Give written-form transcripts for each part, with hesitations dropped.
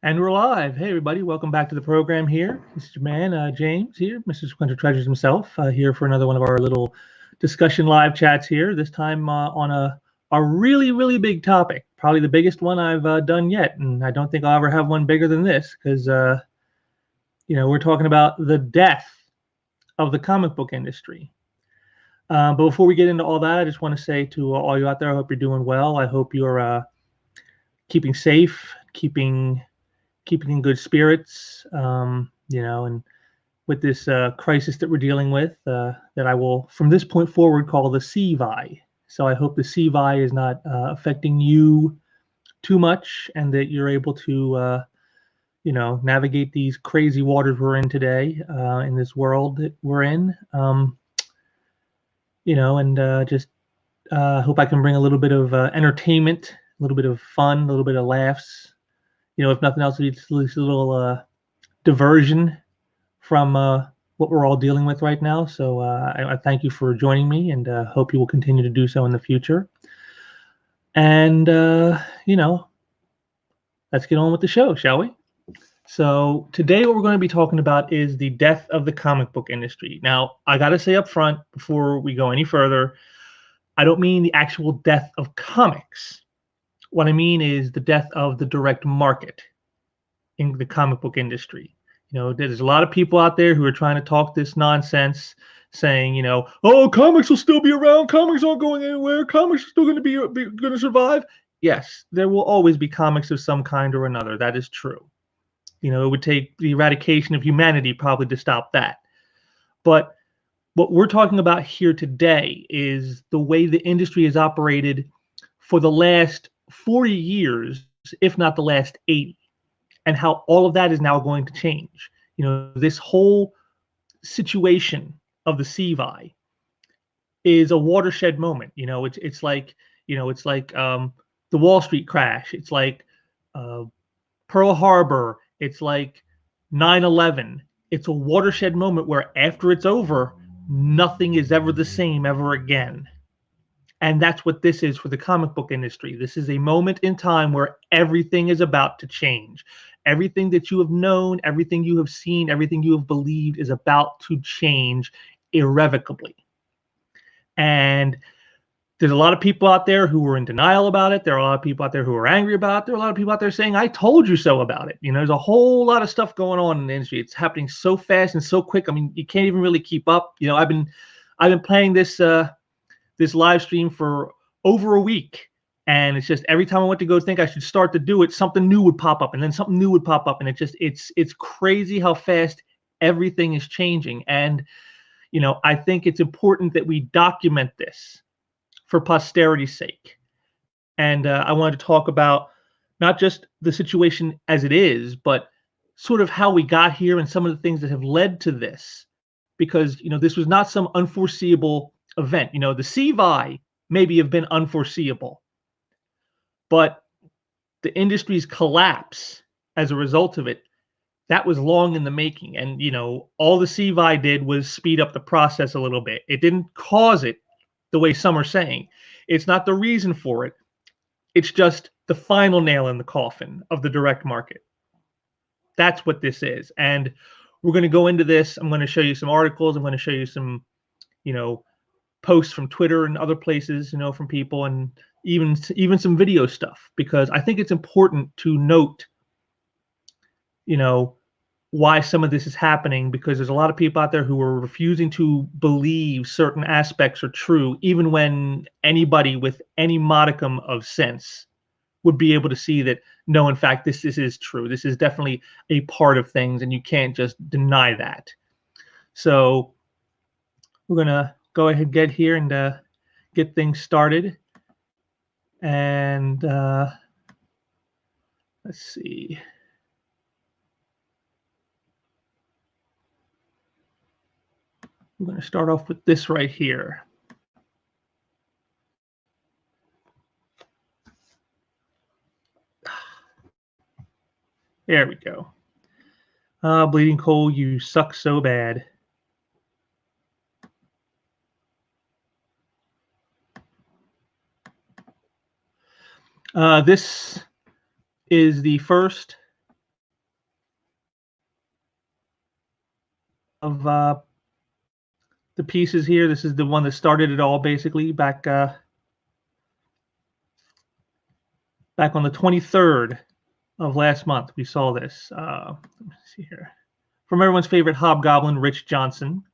And we're live. Hey, everybody. Welcome back to the program here. This is your man, James here, Mr. Sequential Treasures himself, here for another one of our little discussion live chats here, this time on a really, really big topic, probably the biggest one I've done yet. And I don't think I'll ever have one bigger than this because, we're talking about the death of the comic book industry. But before we get into all that, I just want to say to all you out there, I hope you're doing well. I hope you're keeping safe, keeping in good spirits, and with this crisis that we're dealing with, that I will, from this point forward, call the CVI. So I hope the CVI is not affecting you too much, and that you're able to, navigate these crazy waters we're in today, in this world that we're in. And just hope I can bring a little bit of entertainment, a little bit of fun, a little bit of laughs. If nothing else, it's a little diversion from what we're all dealing with right now. So I thank you for joining me, and hope you will continue to do so in the future. And, let's get on with the show, shall we? So today what we're going to be talking about is the death of the comic book industry. Now, I got to say up front, before we go any further, I don't mean the actual death of comics. What I mean is the death of the direct market in the comic book industry. There's a lot of people out there who are trying to talk this nonsense, saying, oh, comics will still be around. Comics aren't going anywhere. Comics are still going to be going to survive. Yes, there will always be comics of some kind or another. That is true. It would take the eradication of humanity probably to stop that. But what we're talking about here today is the way the industry has operated for the last 40 years, if not the last 80, and how all of that is now going to change. This whole situation of the CVI is a watershed moment. It's like the Wall Street crash. It's like Pearl Harbor. It's like 9/11. It's a watershed moment where after it's over, nothing is ever the same ever again. And that's what this is for the comic book industry. This is a moment in time where everything is about to change. Everything that you have known, everything you have seen, everything you have believed is about to change irrevocably. And there's a lot of people out there who are in denial about it. There are a lot of people out there who are angry about it. There are a lot of people out there saying, I told you so about it. There's a whole lot of stuff going on in the industry. It's happening so fast and so quick. I mean, you can't even really keep up. I've been playing this live stream for over a week, and it's just every time I went to go think I should start to do it, something new would pop up, and then something new would pop up, and it's crazy how fast everything is changing. And I think it's important that we document this for posterity's sake. And I wanted to talk about not just the situation as it is, but sort of how we got here and some of the things that have led to this, because this was not some unforeseeable event. The CVI maybe have been unforeseeable, but the industry's collapse as a result of it, that was long in the making. And all the CVI did was speed up the process a little bit. It didn't cause it the way some are saying. It's not the reason for it. It's just the final nail in the coffin of the direct market. That's what this is. And we're going to go into this. I'm going to show you some articles. I'm going to show you some, posts from Twitter and other places, from people, and even some video stuff, because I think it's important to note, why some of this is happening, because there's a lot of people out there who are refusing to believe certain aspects are true, even when anybody with any modicum of sense would be able to see that, no, in fact, this is true. This is definitely a part of things, and you can't just deny that. So we're going to go ahead and get here and get things started. And let's see. I'm going to start off with this right here. There we go. Bleeding Coal, you suck so bad. This is the first the pieces here. This is the one that started it all, basically, back on the 23rd of last month. We saw this. Let me see here. From everyone's favorite hobgoblin, Rich Johnson.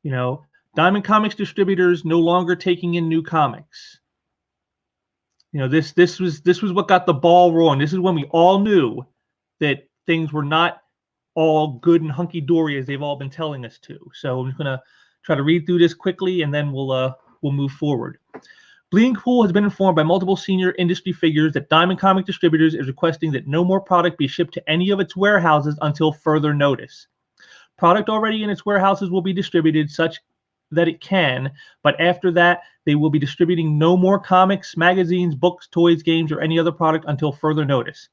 Diamond Comics distributors no longer taking in new comics. This was what got the ball rolling. This is when we all knew that things were not all good and hunky-dory as they've all been telling us to. So I'm just gonna try to read through this quickly, and then we'll move forward. Bleeding Cool has been informed by multiple senior industry figures that Diamond Comic Distributors is requesting that no more product be shipped to any of its warehouses until further notice. Product already in its warehouses will be distributed such that it can, but after that, they will be distributing no more comics, magazines, books, toys, games, or any other product until further notice.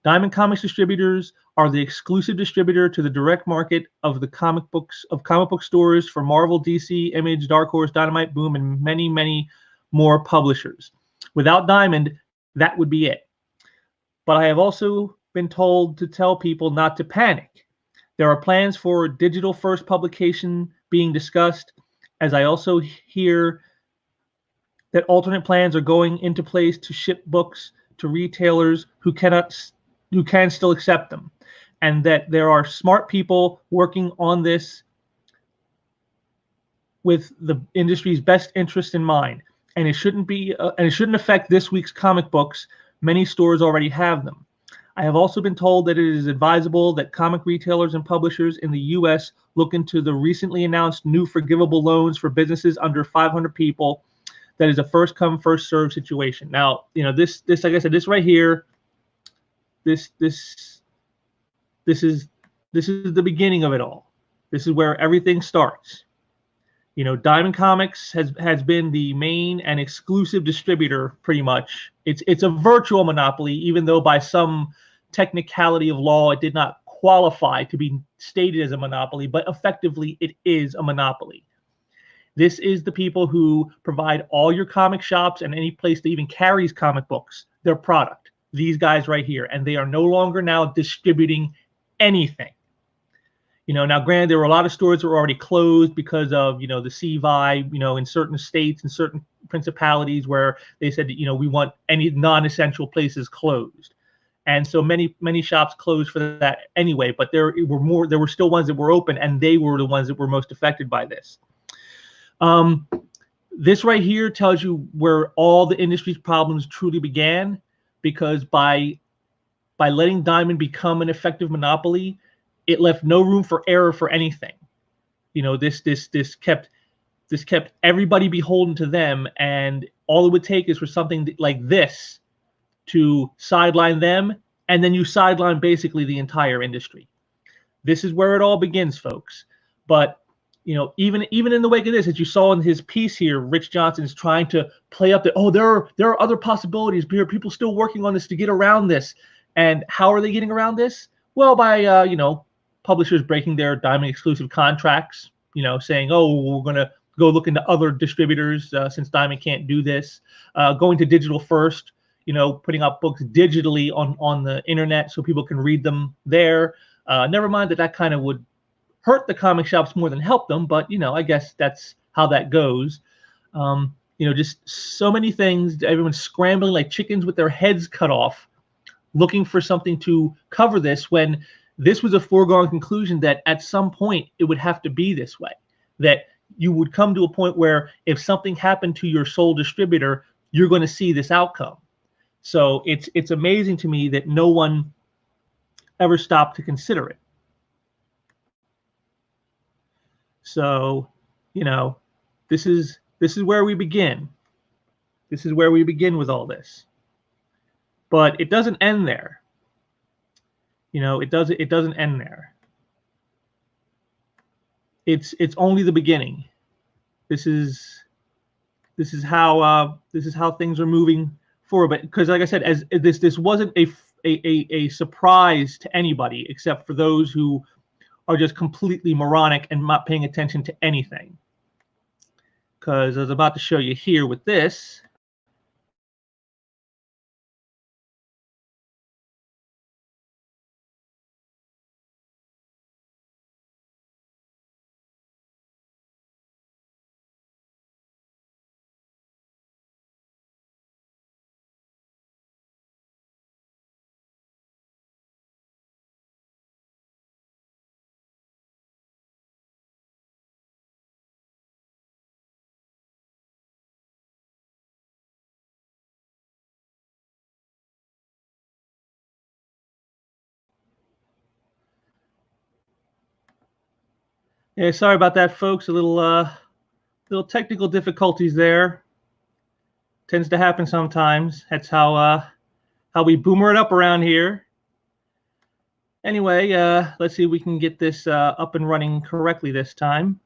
Diamond Comics Distributors are the exclusive distributor to the direct market of the comic book stores for Marvel, DC, Image, Dark Horse, Dynamite, Boom, and many, many more publishers. Without Diamond, that would be it. But I have also been told to tell people not to panic. There are plans for digital first publication being discussed, as I also hear that alternate plans are going into place to ship books to retailers who can still accept them, and that there are smart people working on this with the industry's best interest in mind. And it shouldn't affect this week's comic books. Many stores already have them. I have also been told that it is advisable that comic retailers and publishers in the U.S. look into the recently announced new forgivable loans for businesses under 500 people. That is a first come, first served situation. Now, this like I said, this right here, this is the beginning of it all. This is where everything starts. Diamond Comics has been the main and exclusive distributor, pretty much. It's a virtual monopoly, even though by some technicality of law it did not qualify to be stated as a monopoly, but effectively it is a monopoly. This is the people who provide all your comic shops and any place that even carries comic books their product. These guys right here, and they are no longer now distributing anything. Now granted, there were a lot of stores that were already closed because of, the CVI, in certain states and certain principalities where they said that, we want any non-essential places closed. And so many shops closed for that anyway, but there were still ones that were open, and they were the ones that were most affected by this. This right here tells you where all the industry's problems truly began, because by letting Diamond become an effective monopoly, it left no room for error for anything. This kept everybody beholden to them, and all it would take is for something like this to sideline them, and then you sideline basically the entire industry. This is where it all begins, folks. But even in the wake of this, as you saw in his piece here, Rich Johnson is trying to play up that, there are other possibilities. There are people still working on this to get around this. And how are they getting around this? Well, by publishers breaking their Diamond exclusive contracts, saying, we're going to go look into other distributors since Diamond can't do this, going to digital first, putting out books digitally on the internet so people can read them there. Never mind that kind of would hurt the comic shops more than help them, but I guess that's how that goes. Just so many things. Everyone's scrambling like chickens with their heads cut off, looking for something to cover this, when this was a foregone conclusion that at some point it would have to be this way, that you would come to a point where if something happened to your sole distributor, you're going to see this outcome. So it's amazing to me that no one ever stopped to consider it. So, this is where we begin. This is where we begin with all this. But it doesn't end there. It doesn't end there. It's only the beginning. This is how things are moving forward. But because, like I said, as this wasn't a surprise to anybody except for those who are just completely moronic and not paying attention to anything. Because I was about to show you here with this. Yeah, sorry about that, folks. A little technical difficulties there. Tends to happen sometimes. That's how we boomer it up around here. Anyway, let's see if we can get this up and running correctly this time.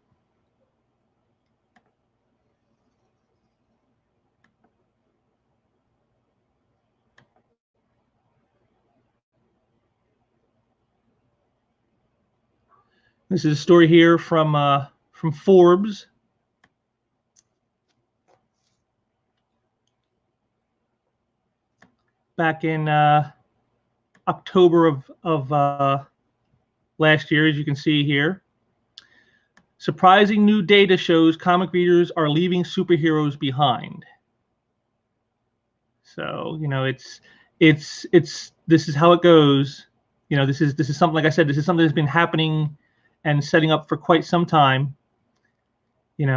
This is a story here from Forbes. Back in October of last year, as you can see here. Surprising new data shows comic readers are leaving superheroes behind. So, it's this is how it goes. This is something, like I said, this is something that's been happening and setting up for quite some time. And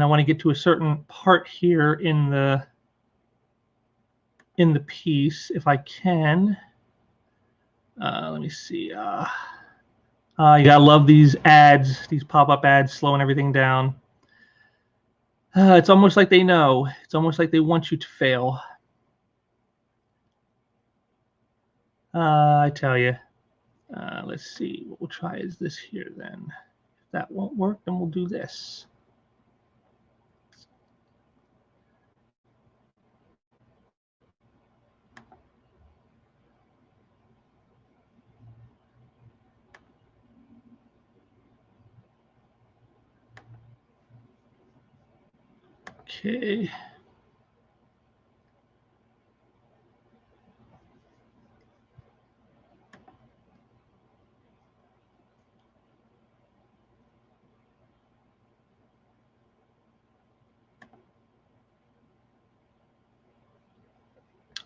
I want to get to a certain part here in the piece if I can. Let me see. You gotta love these ads, these pop-up ads slowing everything down. It's almost like they know. It's almost like they want you to fail. I tell you. Let's see. What we'll try is this here then. If that won't work, then we'll do this. Okay.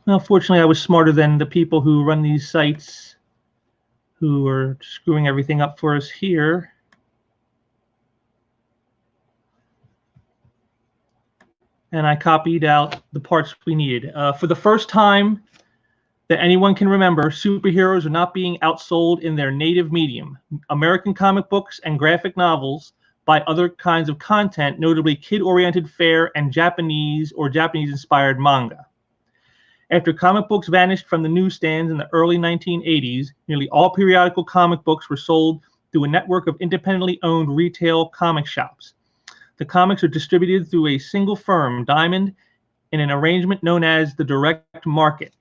Well, fortunately, I was smarter than the people who run these sites who are screwing everything up for us here. And I copied out the parts we needed. For the first time that anyone can remember, superheroes are not being outsold in their native medium. American comic books and graphic novels by other kinds of content, notably kid-oriented fare and Japanese or Japanese-inspired manga. After comic books vanished from the newsstands in the early 1980s, nearly all periodical comic books were sold through a network of independently owned retail comic shops. The comics are distributed through a single firm, Diamond, in an arrangement known as the direct market.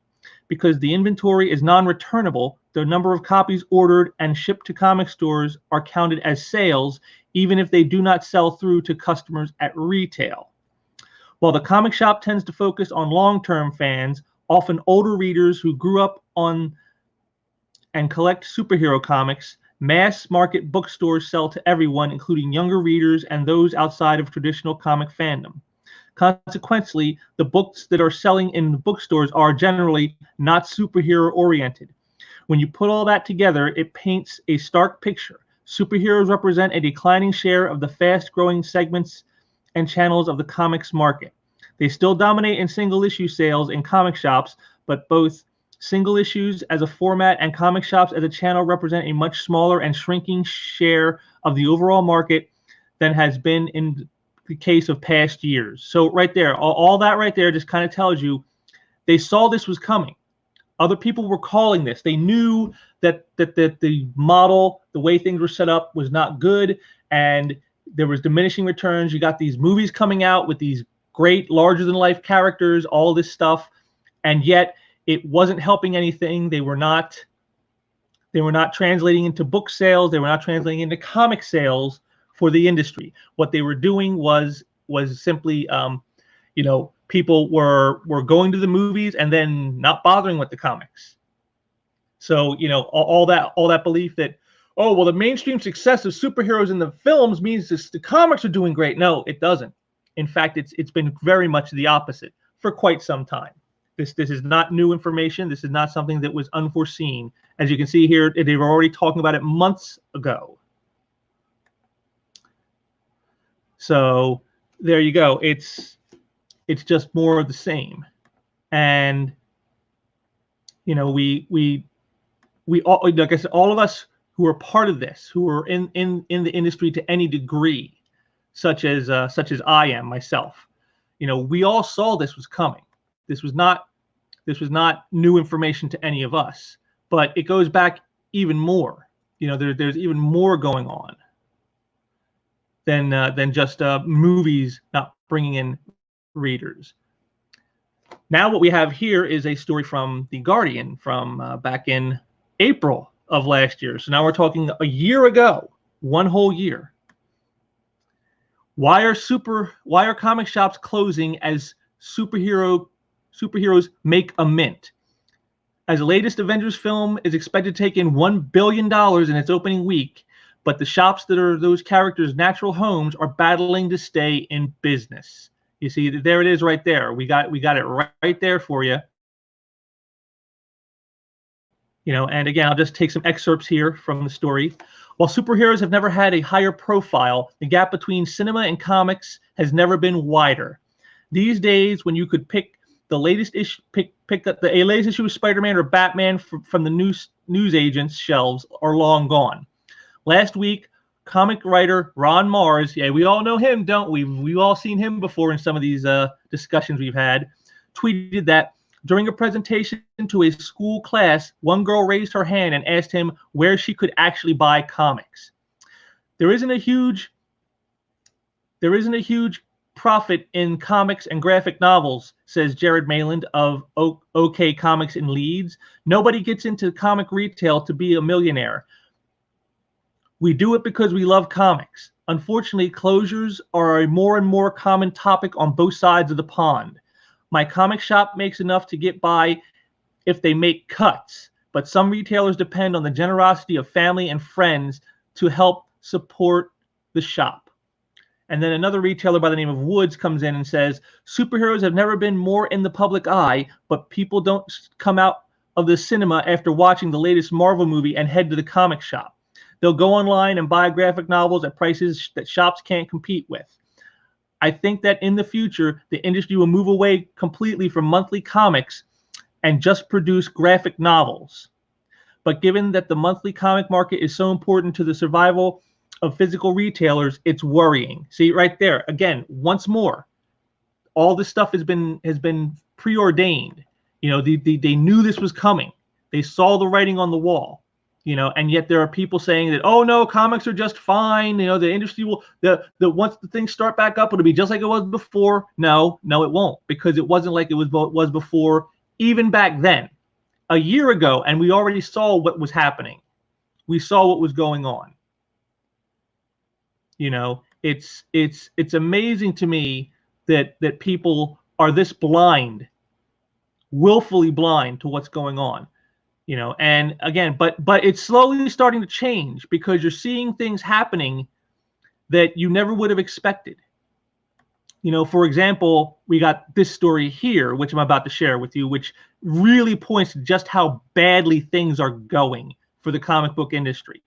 Because the inventory is non-returnable, the number of copies ordered and shipped to comic stores are counted as sales, even if they do not sell through to customers at retail. While the comic shop tends to focus on long-term fans, often older readers who grew up on and collect superhero comics, mass market bookstores sell to everyone, including younger readers and those outside of traditional comic fandom. Consequently, the books that are selling in the bookstores are generally not superhero oriented. When you put all that together, it paints a stark picture. Superheroes represent a declining share of the fast-growing segments and channels of the comics market. They still dominate in single issue sales in comic shops, but both single issues as a format and comic shops as a channel represent a much smaller and shrinking share of the overall market than has been in the case of past years. So right there, all that right there just kind of tells you they saw this was coming. Other people were calling this. They knew that the model, the way things were set up, was not good, and there was diminishing returns. You got these movies coming out with these great larger-than-life characters, all this stuff, and yet it wasn't helping anything. They were not translating into book sales. They were not translating into comic sales for the industry. What they were doing was simply, people were going to the movies and then not bothering with the comics. So, all that belief that, oh, well, the mainstream success of superheroes in the films means the comics are doing great. No, it doesn't. In fact, it's been very much the opposite for quite some time. This is not new information. This is not something that was unforeseen. As you can see here, they were already talking about it months ago. So there you go. It's just more of the same. And we all, like I said, all of us who are part of this, who are in the industry to any degree, such as I am myself. We all saw this was coming. This was not new information to any of us, but it goes back even more. There's even more going on than just movies not bringing in readers. Now what we have here is a story from The Guardian from back in April of last year. So now we're talking a year ago, one whole year. Why are comic shops closing as superheroes make a mint? As the latest Avengers film is expected to take in $1 billion in its opening week, but the shops that are those characters' natural homes are battling to stay in business. You see, there it is right there. We got it right there for you. And again, I'll just take some excerpts here from the story. While superheroes have never had a higher profile, the gap between cinema and comics has never been wider. These days, when you could pick the latest issue, pick up the latest issue of Spider-Man or Batman from the news agents' shelves, are long gone. Last week, comic writer Ron Mars, yeah, we all know him, don't we? We've all seen him before in some of these discussions we've had, tweeted that during a presentation to a school class, one girl raised her hand and asked him where she could actually buy comics. There isn't a huge profit in comics and graphic novels, says Jared Mayland of OK Comics in Leeds. Nobody gets into comic retail to be a millionaire. We do it because we love comics. Unfortunately, closures are a more and more common topic on both sides of the pond. My comic shop makes enough to get by if they make cuts, but some retailers depend on the generosity of family and friends to help support the shop. And then another retailer by the name of Woods comes in and says, superheroes have never been more in the public eye, but people don't come out of the cinema after watching the latest Marvel movie and head to the comic shop. They'll go online and buy graphic novels at prices that shops can't compete with. I think that in the future, the industry will move away completely from monthly comics and just produce graphic novels. But given that the monthly comic market is so important to the survival of physical retailers, it's worrying. See right there, again, once more, all this stuff has been preordained. They knew this was coming. They saw the writing on the wall. And yet there are people saying that, oh no, comics are just fine. The industry will, once the things start back up, it'll be just like it was before. No, it won't, because it wasn't like it was before, even back then, a year ago, and we already saw what was happening. We saw what was going on. It's amazing to me that people are this blind, willfully blind to what's going on. And again, but it's slowly starting to change because you're seeing things happening that you never would have expected. For example, we got this story here, which I'm about to share with you, which really points to just how badly things are going for the comic book industry.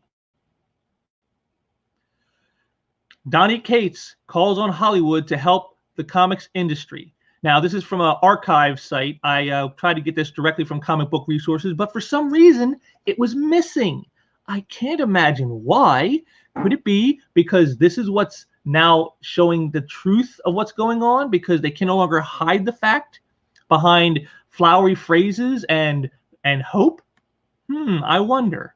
Donnie Cates calls on Hollywood to help the comics industry. Now, this is from an archive site. I tried to get this directly from Comic Book Resources, but for some reason, it was missing. I can't imagine why. Could it be because this is what's now showing the truth of what's going on, because they can no longer hide the fact behind flowery phrases and hope? I wonder.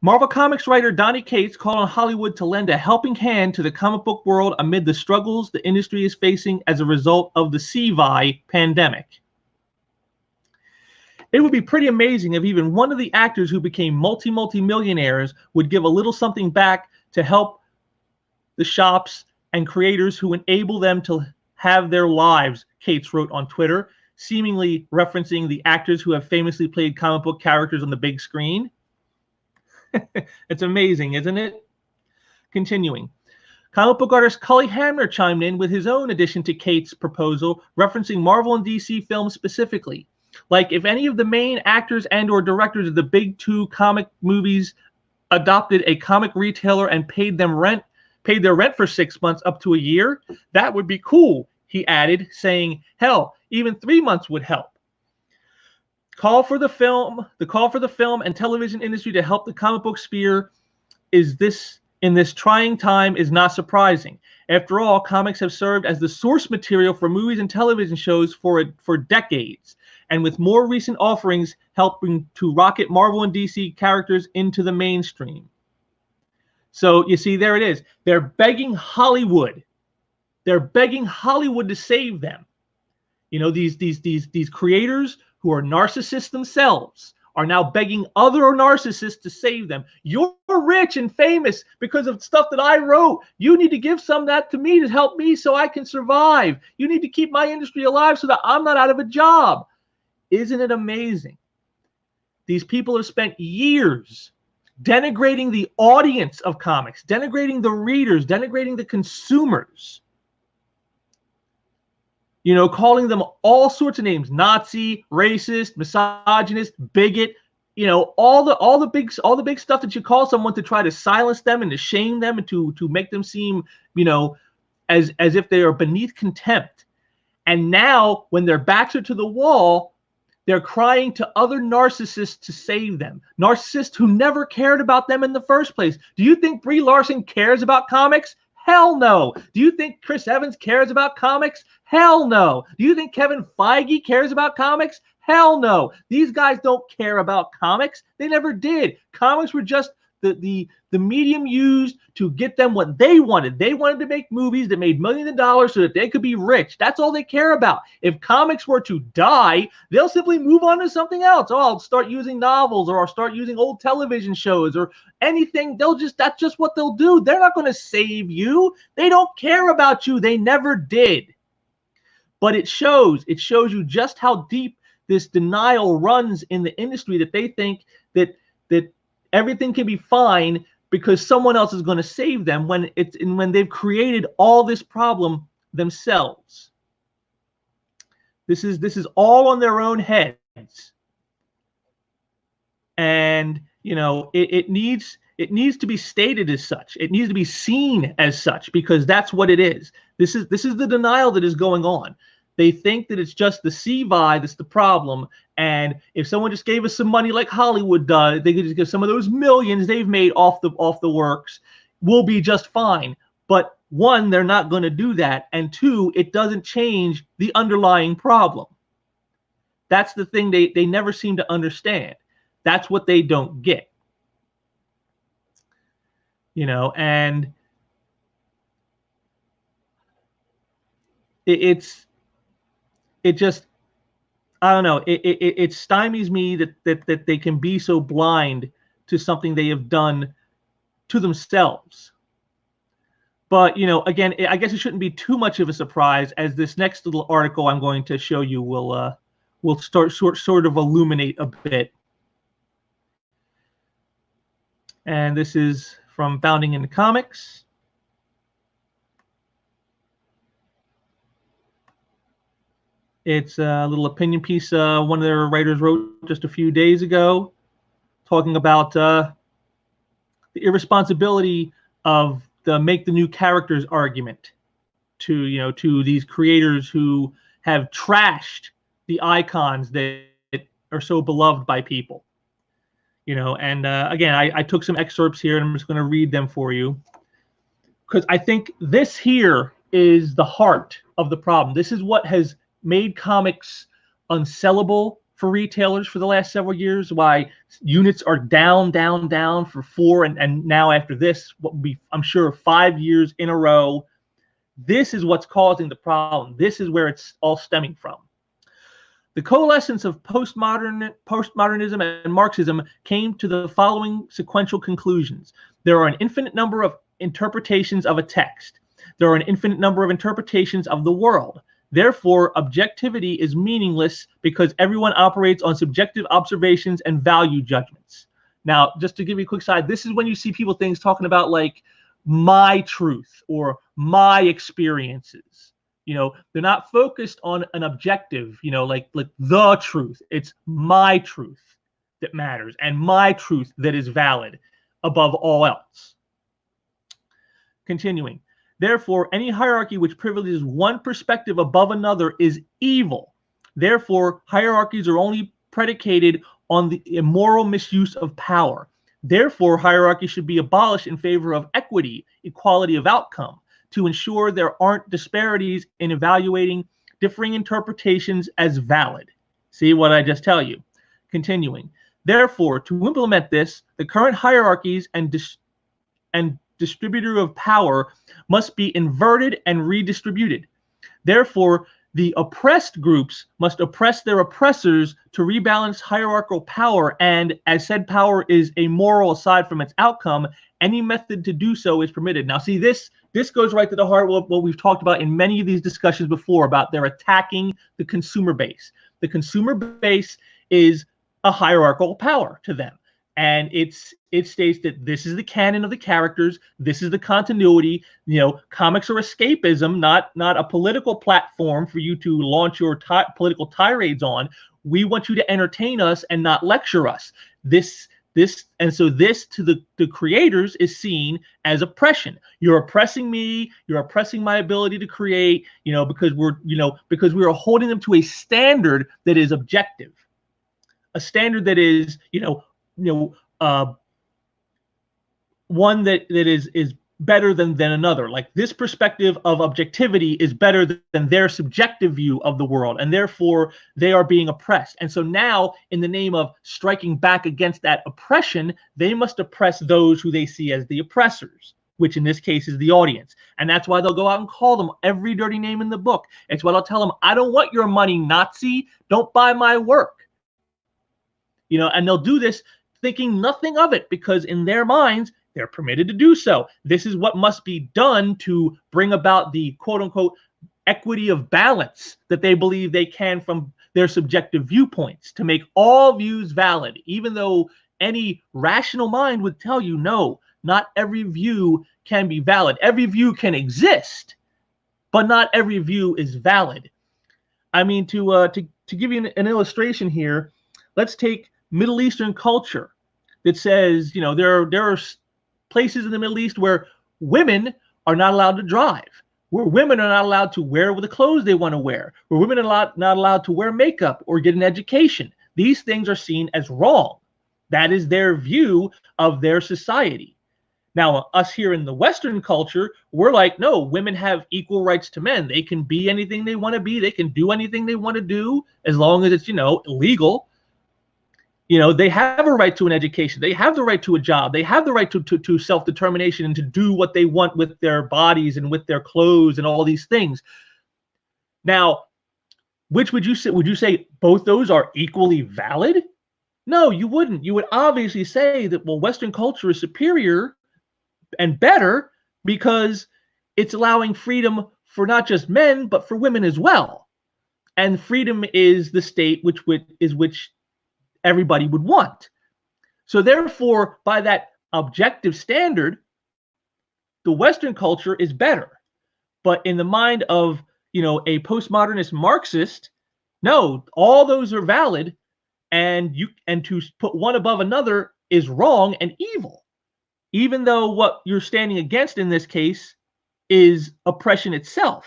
Marvel Comics writer Donnie Cates called on Hollywood to lend a helping hand to the comic book world amid the struggles the industry is facing as a result of the CVI pandemic. It would be pretty amazing if even one of the actors who became multi-millionaires would give a little something back to help the shops and creators who enable them to have their lives, Cates wrote on Twitter, seemingly referencing the actors who have famously played comic book characters on the big screen. It's amazing, isn't it? Continuing. Comic book artist Cully Hamner chimed in with his own addition to Cates' proposal, referencing Marvel and DC films specifically. Like, if any of the main actors and or directors of the big two comic movies adopted a comic retailer and paid their rent for 6 months up to a year, that would be cool, he added, saying, hell, even 3 months would help. The call for the film and television industry to help the comic book sphere is this in this trying time is not surprising. After all, comics have served as the source material for movies and television shows for decades, and with more recent offerings helping to rocket Marvel and DC characters into the mainstream. So you see, there it is. They're begging Hollywood. They're begging Hollywood to save them. You know, these creators who are narcissists themselves are now begging other narcissists to save them. You're rich and famous because of stuff that I wrote. You need to give some of that to me to help me so I can survive. You need to keep my industry alive so that I'm not out of a job. Isn't it amazing? These people have spent years denigrating the audience of comics, denigrating the readers, denigrating the consumers. You know, calling them all sorts of names: Nazi, racist, misogynist, bigot. You know, all the big stuff that you call someone to try to silence them and to shame them and to make them seem, you know, as if they are beneath contempt. And now, when their backs are to the wall, they're crying to other narcissists to save them. Narcissists who never cared about them in the first place. Do you think Brie Larson cares about comics? Hell no. Do you think Chris Evans cares about comics? Hell no. Do you think Kevin Feige cares about comics? Hell no. These guys don't care about comics. They never did. Comics were just the medium used to get them what they wanted. They wanted to make movies that made millions of dollars so that they could be rich. That's all they care about. If comics were to die, they'll simply move on to something else. Oh, I'll start using novels, or I'll start using old television shows, or anything. That's just what they'll do. They're not going to save you. They don't care about you. They never did. But it shows you just how deep this denial runs in the industry, that they think that everything can be fine because someone else is going to save them when they've created all this problem themselves. This is all on their own heads. And you know, it needs to be stated as such. It needs to be seen as such, because that's what it is. This is the denial that is going on. They think that it's just the CVI that's the problem, and if someone just gave us some money like Hollywood does, they could just give some of those millions they've made off the works, we'll be just fine. But one, they're not going to do that, and two, it doesn't change the underlying problem. That's the thing they never seem to understand. That's what they don't get. You know, and it just, I don't know, it stymies me that they can be so blind to something they have done to themselves. But, you know, again, I guess it shouldn't be too much of a surprise, as this next little article I'm going to show you will start sort of illuminate a bit. And this is from Bounding into Comics. It's a little opinion piece one of their writers wrote just a few days ago, talking about the irresponsibility of the make the new characters argument to these creators who have trashed the icons that are so beloved by people. You know, and again, I took some excerpts here, and I'm just going to read them for you, because I think this here is the heart of the problem. This is what has made comics unsellable for retailers for the last several years, why units are down for 4 and now after this, what will be, I'm sure, 5 years in a row. This is what's causing the problem. This is where it's all stemming from. The coalescence of postmodernism and Marxism came to the following sequential conclusions. There are an infinite number of interpretations of a text. There are an infinite number of interpretations of the world. Therefore, objectivity is meaningless because everyone operates on subjective observations and value judgments. Now, just to give you a quick side, this is when you see people talking about like my truth or my experiences. You know, they're not focused on an objective, you know, like the truth. It's my truth that matters, and my truth that is valid above all else. Continuing. Therefore, any hierarchy which privileges one perspective above another is evil. Therefore, hierarchies are only predicated on the immoral misuse of power. Therefore, hierarchy should be abolished in favor of equity, equality of outcome, to ensure there aren't disparities in evaluating differing interpretations as valid. See what I just tell you? Continuing. Therefore, to implement this, the current hierarchies and distributor of power must be inverted and redistributed. Therefore, the oppressed groups must oppress their oppressors to rebalance hierarchical power, and as said power is amoral aside from its outcome, any method to do so is permitted. Now, see, this goes right to the heart of what we've talked about in many of these discussions before about they're attacking the consumer base. The consumer base is a hierarchical power to them. And it states that this is the canon of the characters. This is the continuity. You know, comics are escapism, not a political platform for you to launch your political tirades on. We want you to entertain us and not lecture us. So this to the creators is seen as oppression. You're oppressing me. You're oppressing my ability to create. Because we are holding them to a standard that is objective, a standard that is one that is better than another. Like, this perspective of objectivity is better than their subjective view of the world, and therefore they are being oppressed. And so now, in the name of striking back against that oppression, they must oppress those who they see as the oppressors, which in this case is the audience. And that's why they'll go out and call them every dirty name in the book. It's why they'll tell them, I don't want your money, Nazi. Don't buy my work. And they'll do this thinking nothing of it, because in their minds, they're permitted to do so. This is what must be done to bring about the quote-unquote equity of balance that they believe they can from their subjective viewpoints, to make all views valid, even though any rational mind would tell you, no, not every view can be valid. Every view can exist, but not every view is valid. I mean, to give you an illustration here, let's take Middle Eastern culture that says, there are places in the Middle East where women are not allowed to drive, where women are not allowed to wear the clothes they want to wear, where women are not allowed to wear makeup or get an education. These things are seen as wrong. That is their view of their society. Now, us here in the Western culture, we're like, no, women have equal rights to men. They can be anything they want to be. They can do anything they want to do, as long as it's, illegal. They have a right to an education. They have the right to a job. They have the right to self-determination and to do what they want with their bodies and with their clothes and all these things. Now, which would you say? Would you say both those are equally valid? No, you wouldn't. You would obviously say that, well, Western culture is superior and better because it's allowing freedom for not just men, but for women as well. And freedom is the state which everybody would want. So therefore, by that objective standard, the Western culture is better. But in the mind of, a postmodernist Marxist, no, all those are valid, and to put one above another is wrong and evil, even though what you're standing against in this case is oppression itself.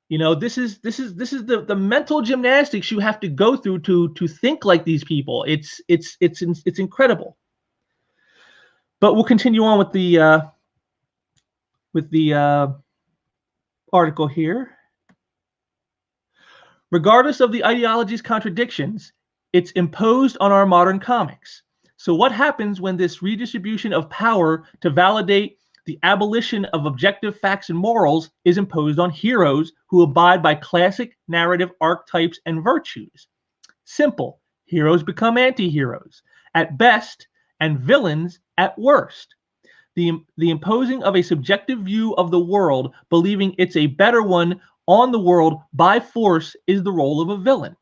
This is the mental gymnastics you have to go through to think like these people. It's incredible. But we'll continue on with the article here. Regardless of the ideology's contradictions, it's imposed on our modern comics. So what happens when this redistribution of power to validate the abolition of objective facts and morals is imposed on heroes who abide by classic narrative archetypes and virtues? Simple. Heroes become anti-heroes at best and villains at worst. The imposing of a subjective view of the world, believing it's a better one on the world by force, is the role of a villain.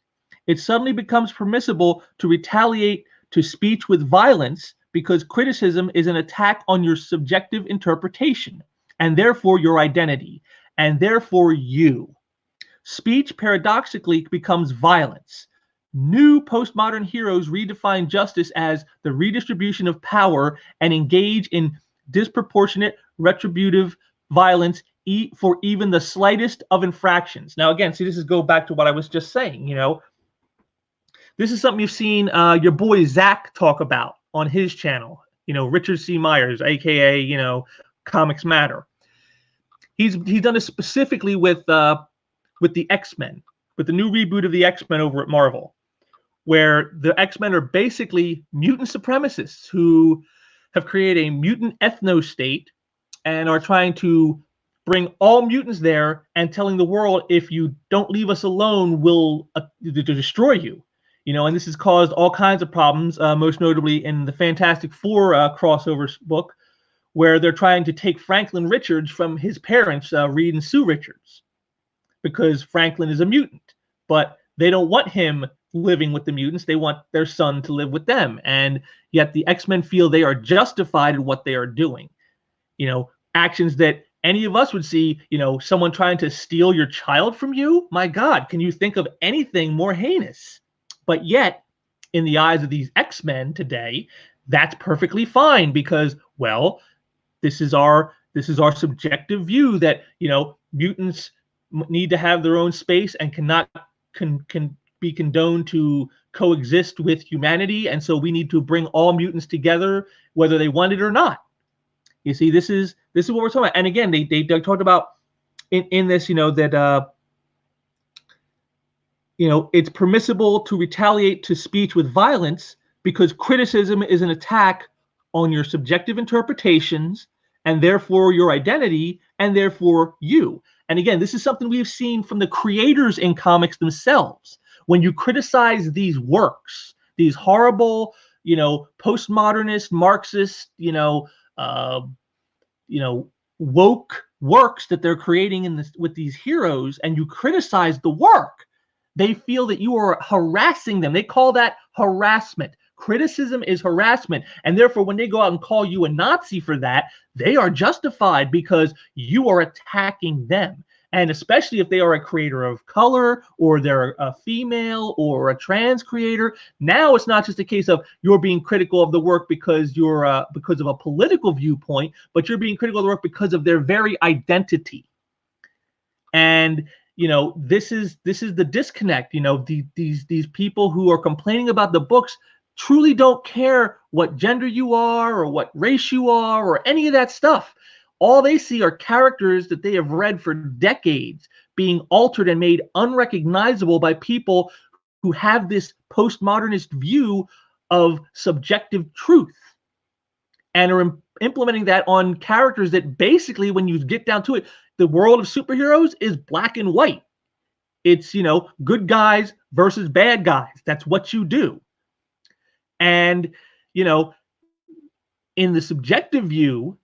It suddenly becomes permissible to retaliate to speech with violence because criticism is an attack on your subjective interpretation, and therefore your identity, and therefore you. Speech paradoxically becomes violence. New postmodern heroes redefine justice as the redistribution of power and engage in disproportionate retributive violence for even the slightest of infractions. Now, again, see, this is go back to what I was just saying, This is something you've seen your boy Zach talk about on his channel. Richard C. Myers, aka Comics Matter. He's done this specifically with the X-Men, with the new reboot of the X-Men over at Marvel, where the X-Men are basically mutant supremacists who have created a mutant ethno-state and are trying to bring all mutants there and telling the world, if you don't leave us alone, we'll destroy you. And this has caused all kinds of problems, most notably in the Fantastic Four crossover book, where they're trying to take Franklin Richards from his parents, Reed and Sue Richards, because Franklin is a mutant. But they don't want him living with the mutants. They want their son to live with them. And yet the X-Men feel they are justified in what they are doing. Actions that any of us would see, someone trying to steal your child from you. My God, can you think of anything more heinous? But yet, in the eyes of these X-Men today, that's perfectly fine because, well, this is our subjective view that mutants need to have their own space and cannot can be condoned to coexist with humanity, and so we need to bring all mutants together, whether they want it or not. You see, this is what we're talking about. And again, they talked about in this, that it's permissible to retaliate to speech with violence because criticism is an attack on your subjective interpretations and therefore your identity and therefore you. And again, this is something we've seen from the creators in comics themselves. When you criticize these works, these horrible, postmodernist, Marxist, woke works that they're creating with these heroes, and you criticize the work, they feel that you are harassing them. They call that harassment. Criticism is harassment. And therefore, when they go out and call you a Nazi for that, they are justified because you are attacking them. And especially if they are a creator of color, or they're a female or a trans creator, now it's not just a case of you're being critical of the work because you're because of a political viewpoint, but you're being critical of the work because of their very identity. And this is the disconnect. These people who are complaining about the books truly don't care what gender you are or what race you are or any of that stuff. All they see are characters that they have read for decades being altered and made unrecognizable by people who have this postmodernist view of subjective truth and are implementing that on characters that basically, when you get down to it, the world of superheroes is black and white. It's, good guys versus bad guys. That's what you do. And, in the subjective view,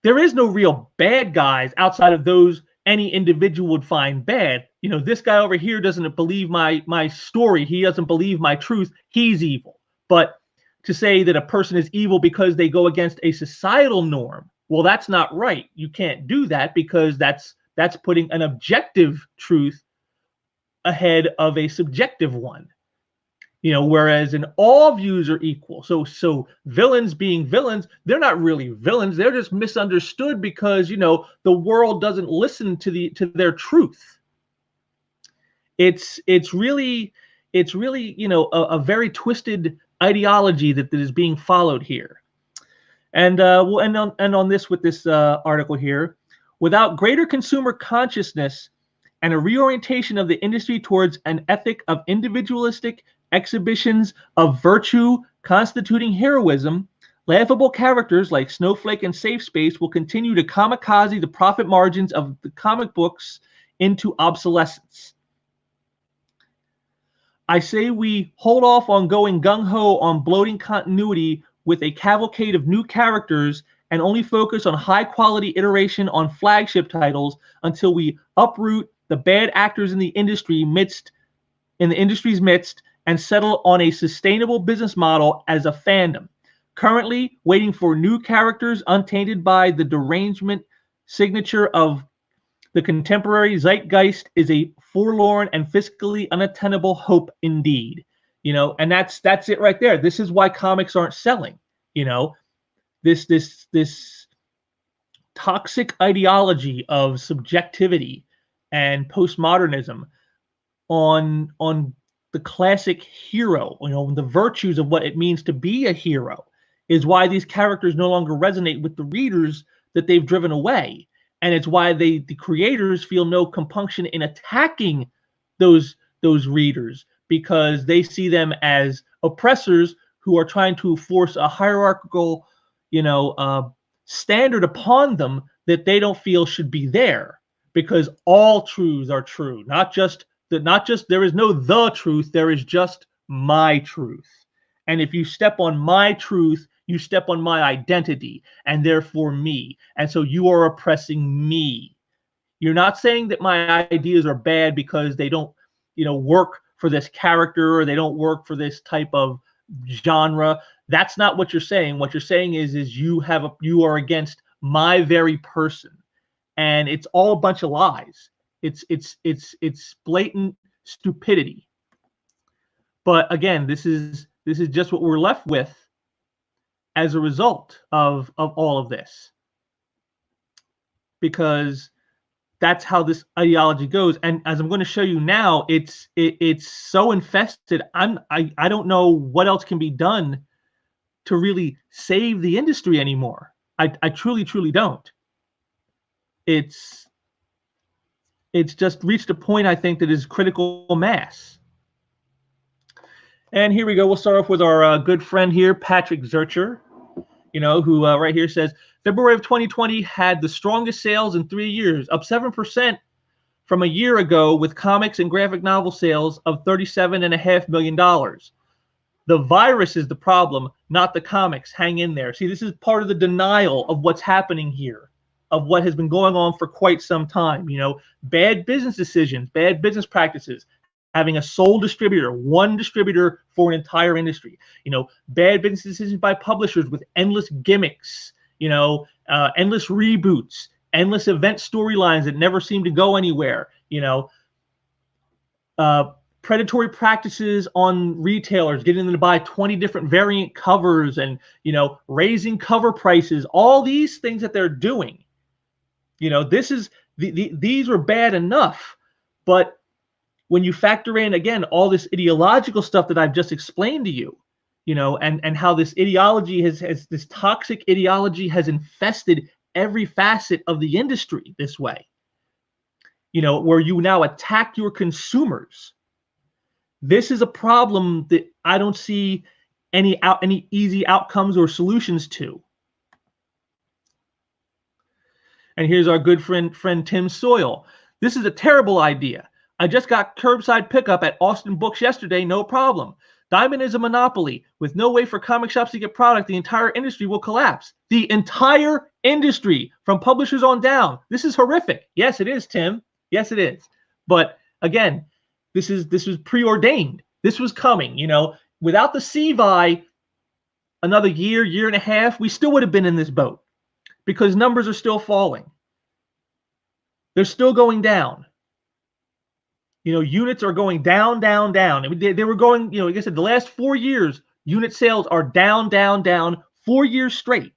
there is no real bad guys outside of those any individual would find bad. This guy over here doesn't believe my story. He doesn't believe my truth. He's evil. But to say that a person is evil because they go against a societal norm, well, that's not right. You can't do that because that's putting an objective truth ahead of a subjective one. Whereas in all views are equal. So villains being villains, they're not really villains. They're just misunderstood because, the world doesn't listen to their truth. It's really, a very twisted ideology that is being followed here. And we'll end on this with this article here. Without greater consumer consciousness and a reorientation of the industry towards an ethic of individualistic exhibitions of virtue constituting heroism, laughable characters like Snowflake and Safe Space will continue to kamikaze the profit margins of the comic books into obsolescence. I say we hold off on going gung-ho on bloating continuity with a cavalcade of new characters and only focus on high-quality iteration on flagship titles until we uproot the bad actors in the industry's midst and settle on a sustainable business model as a fandom. Currently, waiting for new characters untainted by the derangement signature of the contemporary zeitgeist is a forlorn and fiscally unattainable hope indeed. And that's it right there. This is why comics aren't selling. This toxic ideology of subjectivity and postmodernism on the classic hero, the virtues of what it means to be a hero, is why these characters no longer resonate with the readers that they've driven away. And it's why the creators feel no compunction in attacking those readers, because they see them as oppressors who are trying to force a hierarchical, standard upon them that they don't feel should be there, because all truths are true, not just there is no the truth, there is just my truth. And if you step on my truth, you step on my identity, and therefore me. And so you are oppressing me. You're not saying that my ideas are bad because they don't, work for this character, or they don't work for this type of genre. That's not what you're saying. What you're saying is you are against my very person. And it's all a bunch of lies. It's blatant stupidity. But again, this is just what we're left with as a result of all of this, because that's how this ideology goes. And as I'm going to show you now, it's so infested. I don't know what else can be done to really save the industry anymore. I truly don't. It's just reached a point, I think, that is critical mass. And here we go. We'll start off with our good friend here, Patrick Zurcher, who right here says, February of 2020 had the strongest sales in 3 years, up 7% from a year ago, with comics and graphic novel sales of $37.5 million. The virus is the problem, not the comics. Hang in there. See, this is part of the denial of what's happening here, of what has been going on for quite some time. Bad business decisions, bad business practices, having a sole distributor, one distributor for an entire industry, bad business decisions by publishers with endless gimmicks, endless reboots, endless event storylines that never seem to go anywhere, predatory practices on retailers, getting them to buy 20 different variant covers and, raising cover prices, all these things that they're doing. These were bad enough, but when you factor in, again, all this ideological stuff that I've just explained to you, and how this ideology has this toxic ideology has infested every facet of the industry this way, where you now attack your consumers. This is a problem that I don't see any easy outcomes or solutions to. And here's our good friend Tim Soyle. This is a terrible idea. I just got curbside pickup at Austin Books yesterday, no problem. Diamond is a monopoly. With no way for comic shops to get product, the entire industry will collapse. The entire industry, from publishers on down. This is horrific. Yes, it is, Tim. Yes, it is. But again, this was preordained. This was coming. Without the CVI, another year and a half, we still would have been in this boat, because numbers are still falling. They're still going down. Units are going down. They were going, like I said, the last 4 years, unit sales are down 4 years straight.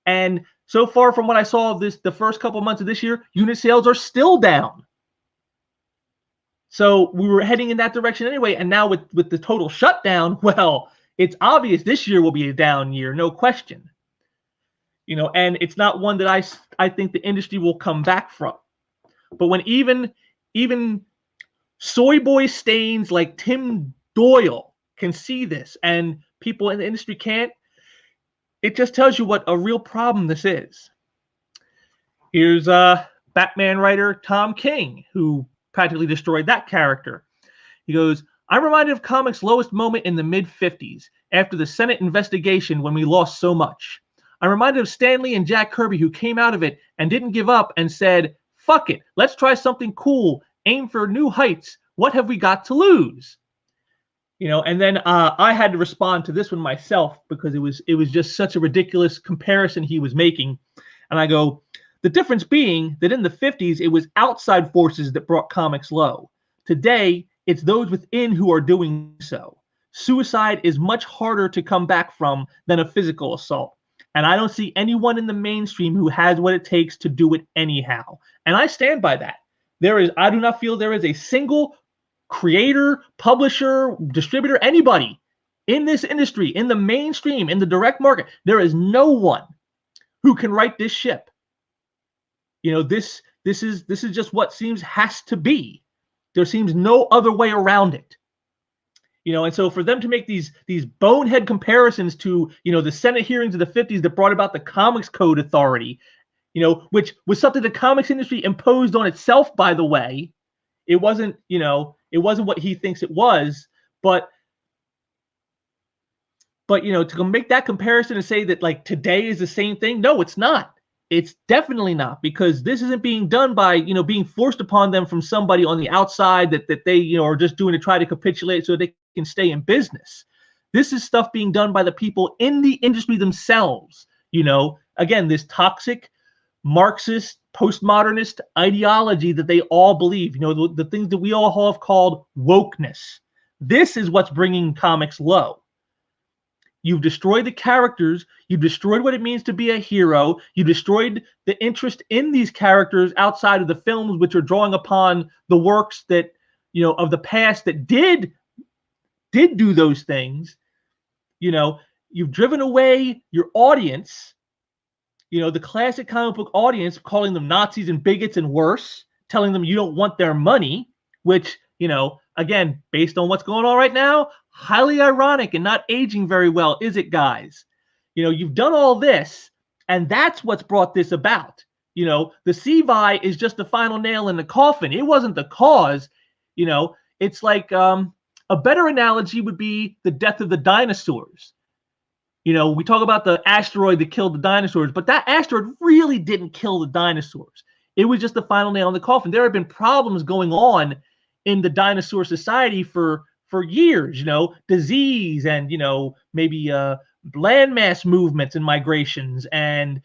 And so far from what I saw of the first couple months of this year, unit sales are still down. So we were heading in that direction anyway. And now with the total shutdown, well, it's obvious this year will be a down year, no question. And it's not one that I think the industry will come back from. But when even soy boy stains like Tim Doyle can see this, and people in the industry can't, it just tells you what a real problem this is. Here's Batman writer Tom King, who practically destroyed that character. He goes, I'm reminded of comics' lowest moment in the mid-50s, after the Senate investigation when we lost so much. I'm reminded of Stan Lee and Jack Kirby, who came out of it and didn't give up and said, fuck it, let's try something cool, aim for new heights. What have we got to lose? And then I had to respond to this one myself, because it was just such a ridiculous comparison he was making. And I go, the difference being that in the 50s, it was outside forces that brought comics low. Today, it's those within who are doing so. Suicide is much harder to come back from than a physical assault. And I don't see anyone in the mainstream who has what it takes to do it anyhow. And I stand by that. I do not feel there is a single creator, publisher, distributor, anybody in this industry, in the mainstream, in the direct market, there is no one who can right this ship. This is just what has to be. There seems no other way around it. And so for them to make these bonehead comparisons to, the Senate hearings of the 50s that brought about the Comics Code Authority, which was something the comics industry imposed on itself, by the way. It wasn't what he thinks it was, but to make that comparison and say that like today is the same thing, no, it's not. It's definitely not, because this isn't being done by, being forced upon them from somebody on the outside that they, are just doing to try to capitulate so they can stay in business. This is stuff being done by the people in the industry themselves. Again, this toxic Marxist, postmodernist ideology that they all believe, the things that we all have called wokeness. This is what's bringing comics low. You've destroyed the characters. You've destroyed what it means to be a hero. You destroyed the interest in these characters outside of the films, which are drawing upon the works that, of the past that did do those things. You've driven away your audience, the classic comic book audience, calling them Nazis and bigots and worse, telling them you don't want their money, which, again, based on what's going on right now, highly ironic and not aging very well, is it, guys? You've done all this, and that's what's brought this about. The CVI is just the final nail in the coffin. It wasn't the cause. It's like a better analogy would be the death of the dinosaurs. We talk about the asteroid that killed the dinosaurs, but that asteroid really didn't kill the dinosaurs. It was just the final nail in the coffin. There have been problems going on in the dinosaur society for years, disease and, maybe landmass movements and migrations and,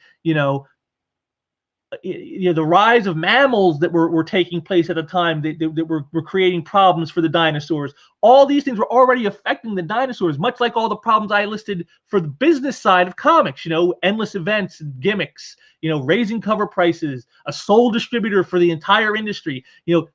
the rise of mammals that were taking place at a time that were creating problems for the dinosaurs. All these things were already affecting the dinosaurs, much like all the problems I listed for the business side of comics, endless events and gimmicks, raising cover prices, a sole distributor for the entire industry.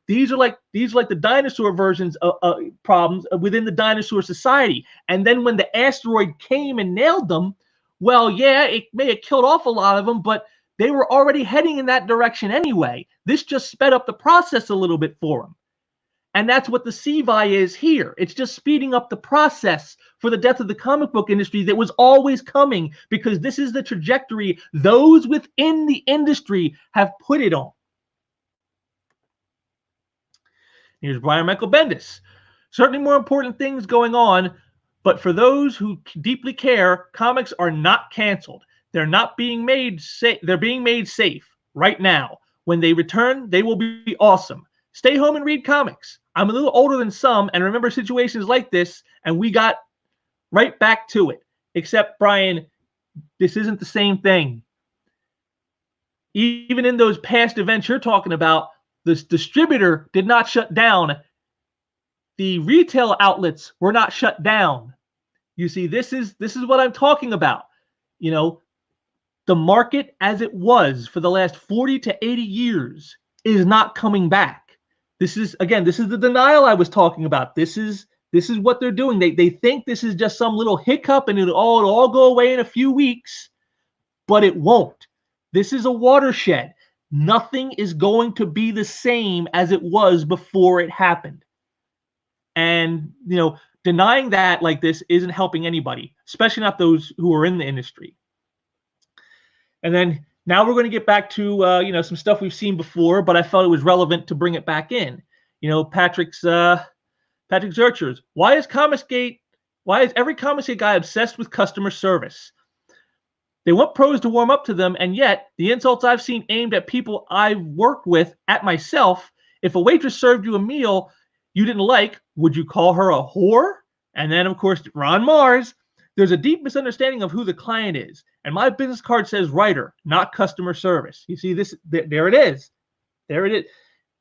These are like the dinosaur versions of problems within the dinosaur society. And then when the asteroid came and nailed them, well, yeah, it may have killed off a lot of them, but they were already heading in that direction anyway. This just sped up the process a little bit for them. And that's what the CVI is here. It's just speeding up the process for the death of the comic book industry that was always coming, because this is the trajectory those within the industry have put it on. Here's Brian Michael Bendis. Certainly more important things going on, but for those who deeply care, comics are not canceled. They're not being made safe. They're being made safe right now. When they return, they will be awesome. Stay home and read comics. I'm a little older than some and remember situations like this, and we got right back to it. Except, Brian, this isn't the same thing. Even in those past events you're talking about, this distributor did not shut down. The retail outlets were not shut down. You see, this is what I'm talking about. The market as it was for the last 40 to 80 years is not coming back. This is the denial I was talking about. This is what they're doing. They think this is just some little hiccup and it'll all go away in a few weeks, but it won't. This is a watershed. Nothing is going to be the same as it was before it happened. And, denying that like this isn't helping anybody, especially not those who are in the industry. And then now we're going to get back to, some stuff we've seen before, but I felt it was relevant to bring it back in. Patrick Zurchers. Why is every Comicsgate guy obsessed with customer service? They want pros to warm up to them, and yet the insults I've seen aimed at people I've worked with, at myself, if a waitress served you a meal you didn't like, would you call her a whore? And then, of course, Ron Mars. There's a deep misunderstanding of who the client is. And my business card says writer, not customer service. You see this? There it is. There it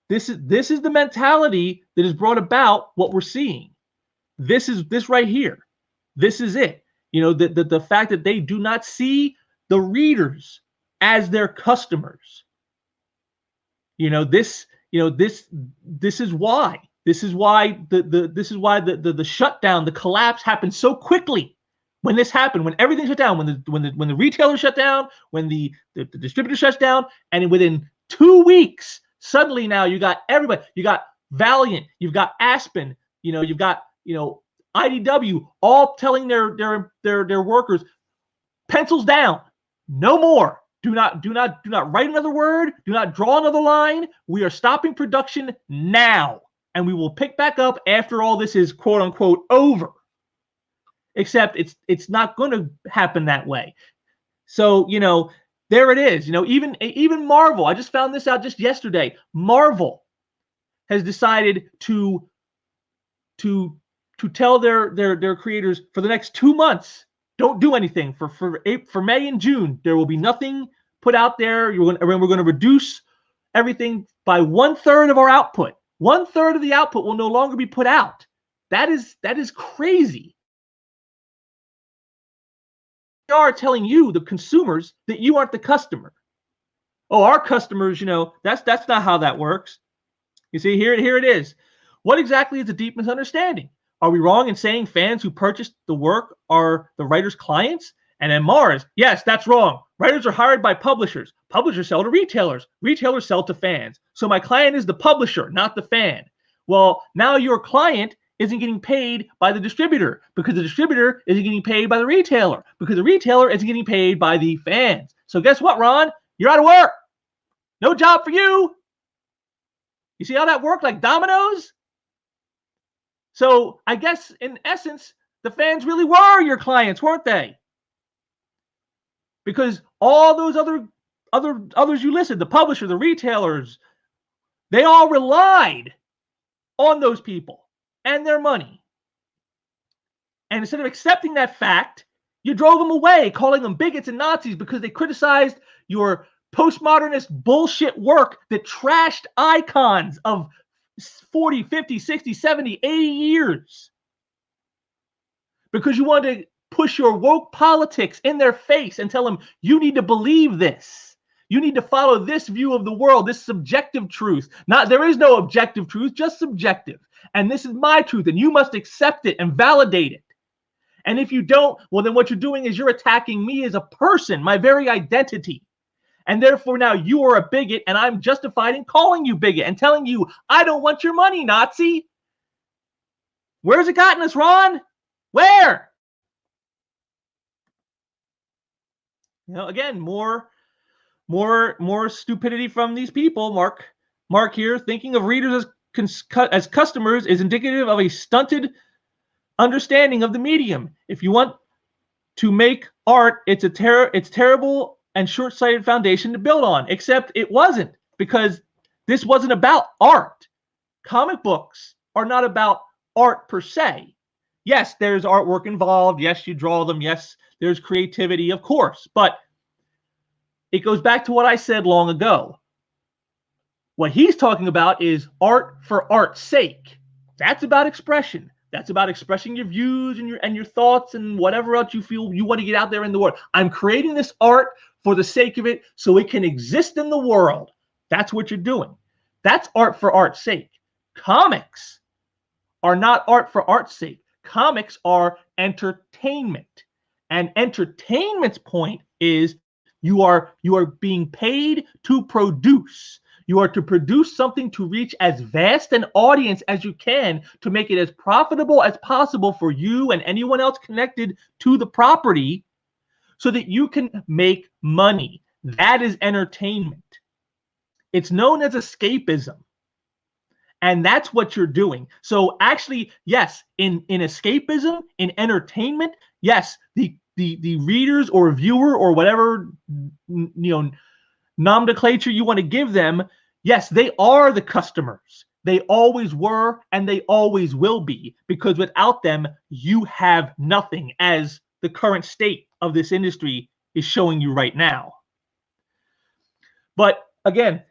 is. This is the mentality that has brought about what we're seeing. This right here. This is it. The fact that they do not see the readers as their customers. This is why. This is why the shutdown, the collapse happened so quickly. When this happened, when everything shut down, when the retailer shut down, when the distributor shuts down, and within 2 weeks, suddenly now you got everybody. You got Valiant, you've got Aspen, you've got IDW, all telling their workers, pencils down, no more. Do not write another word. Do not draw another line. We are stopping production now, and we will pick back up after all this is quote unquote over. Except it's not going to happen that way. So there it is. Even Marvel. I just found this out just yesterday. Marvel has decided to tell their creators for the next 2 months, don't do anything for May and June. There will be nothing put out there. We're going to reduce everything by 1/3 of our output. 1/3 of the output will no longer be put out. That is crazy. They are telling you, the consumers, that you aren't the customer. Oh, our customers, that's not how that works. You see, here it is. What exactly is a deep misunderstanding? Are we wrong in saying fans who purchased the work are the writer's clients? And then Mars, yes, that's wrong. Writers are hired by publishers. Publishers sell to retailers. Retailers sell to fans. So my client is the publisher, not the fan. Well, now your client isn't getting paid by the distributor, because the distributor isn't getting paid by the retailer, because the retailer isn't getting paid by the fans. So guess what, Ron? You're out of work. No job for you. You see how that worked, like dominoes? So I guess in essence, the fans really were your clients, weren't they? Because all those others you listed, the publisher, the retailers, they all relied on those people and their money. And instead of accepting that fact, you drove them away, calling them bigots and Nazis because they criticized your postmodernist bullshit work that trashed icons of 40, 50, 60, 70, 80 years. Because you wanted to push your woke politics in their face and tell them, you need to believe this. You need to follow this view of the world, this subjective truth. There is no objective truth, just subjective. And this is my truth, and you must accept it and validate it. And if you don't, well, then what you're doing is you're attacking me as a person, my very identity. And therefore now you are a bigot, and I'm justified in calling you bigot and telling you, I don't want your money, Nazi. Where's it gotten us, Ron? Where? Again, more stupidity from these people. Mark here, thinking of readers as customers is indicative of a stunted understanding of the medium. If you want to make art, it's terrible and short-sighted foundation to build on. Except it wasn't, because this wasn't about art. Comic books are not about art per se. Yes, there's artwork involved. Yes, you draw them. Yes, there's creativity, of course. But it goes back to what I said long ago. What he's talking about is art for art's sake. That's about expression. That's about expressing your views and your thoughts and whatever else you feel you want to get out there in the world. I'm creating this art for the sake of it so it can exist in the world. That's what you're doing. That's art for art's sake. Comics are not art for art's sake. Comics are entertainment. And entertainment's point is you are being paid to produce. You are to produce something to reach as vast an audience as you can to make it as profitable as possible for you and anyone else connected to the property so that you can make money. That is entertainment. It's known as escapism. And that's what you're doing. So actually, yes, in escapism, in entertainment, yes, the readers or viewer or whatever nomenclature you want to give them, yes, they are the customers. They always were, and they always will be, because without them, you have nothing, as the current state of this industry is showing you right now. But again,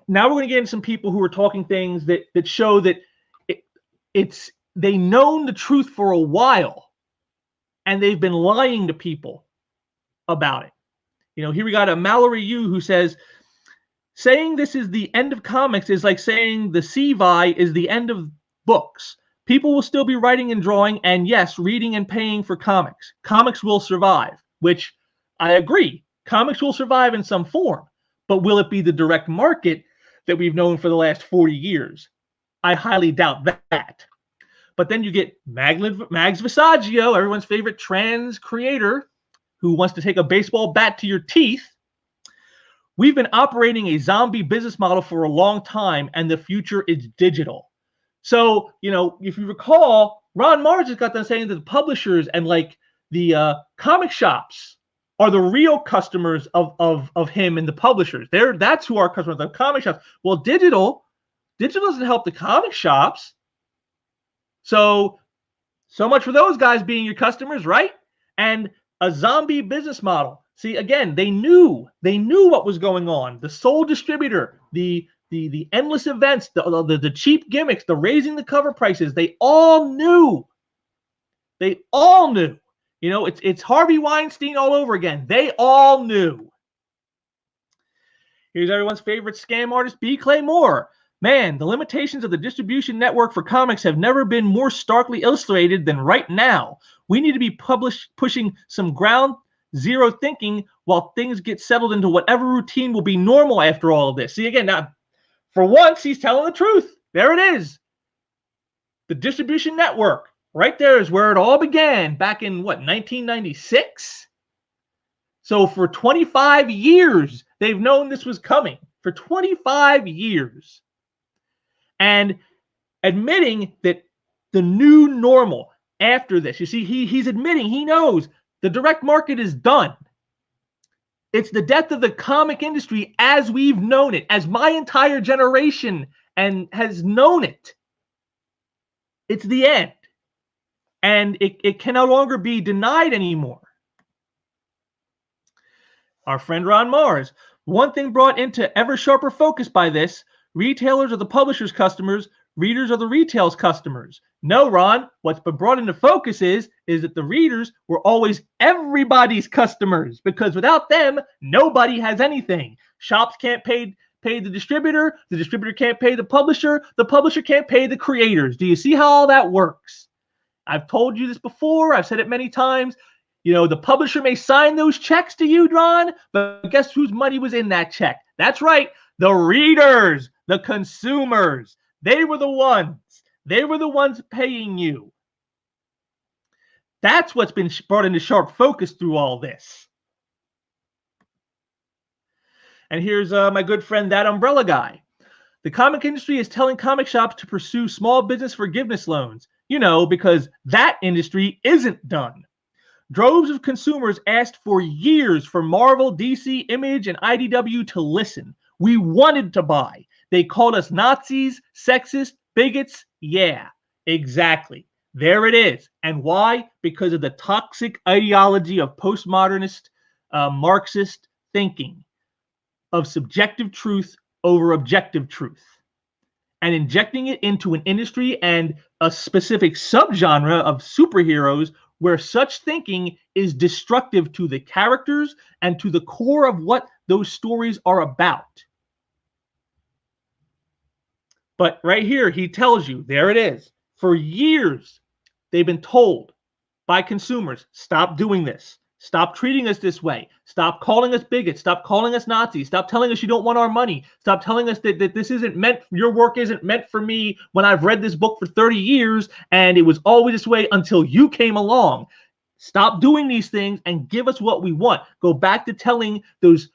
now we're going to get into some people who are talking things that show that they known the truth for a while, and they've been lying to people about it. Here we got a Mallory Yu who says, Saying this is the end of comics is like saying the CVI is the end of books. People will still be writing and drawing, and yes, reading and paying for comics. Comics will survive, which I agree. Comics will survive in some form, but will it be the direct market that we've known for the last 40 years? I highly doubt that. But then you get Mags Visaggio, everyone's favorite trans creator, who wants to take a baseball bat to your teeth. We've been operating a zombie business model for a long time, and the future is digital. So, if you recall, Ron Mars has got them saying that the publishers and like the comic shops are the real customers of him and the publishers. That's who our customers are, the comic shops. Well, digital doesn't help the comic shops. So much for those guys being your customers, right? And a zombie business model. See, again, they knew what was going on. The sole distributor, the endless events, the cheap gimmicks, the raising the cover prices, they all knew. It's Harvey Weinstein all over again. They all knew. Here's everyone's favorite scam artist, B. Clay Moore. Man, the limitations of the distribution network for comics have never been more starkly illustrated than right now. We need to be pushing some ground zero thinking while things get settled into whatever routine will be normal after all of this. See, again, now, for once, he's telling the truth. There it is. The distribution network. Right there is where it all began back in, 1996? So for 25 years, they've known this was coming. For 25 years. And admitting that the new normal after this, you see, he's admitting, he knows the direct market is done. It's the death of the comic industry as we've known it, as my entire generation and has known it. It's the end. And it can no longer be denied anymore. Our friend Ron Mars. One thing brought into ever sharper focus by this, retailers are the publisher's customers, readers are the retail's customers. No, Ron, what's been brought into focus is that the readers were always everybody's customers, because without them, nobody has anything. Shops can't pay the distributor can't pay the publisher can't pay the creators. Do you see how all that works? I've told you this before, I've said it many times. The publisher may sign those checks to you, Ron, but guess whose money was in that check? That's right, the readers, the consumers. They were the ones paying you. That's what's been brought into sharp focus through all this. And here's my good friend, That Umbrella Guy. The comic industry is telling comic shops to pursue small business forgiveness loans, because that industry isn't done. Droves of consumers asked for years for Marvel, DC, Image, and IDW to listen. We wanted to buy. They called us Nazis, sexist, bigots. Yeah, exactly. There it is. And why? Because of the toxic ideology of postmodernist Marxist thinking of subjective truth over objective truth, and injecting it into an industry and a specific subgenre of superheroes where such thinking is destructive to the characters and to the core of what those stories are about. But right here, he tells you, there it is. For years, they've been told by consumers, stop doing this. Stop treating us this way. Stop calling us bigots. Stop calling us Nazis. Stop telling us you don't want our money. Stop telling us that this isn't meant, your work isn't meant for me when I've read this book for 30 years and it was always this way until you came along. Stop doing these things and give us what we want. Go back to telling those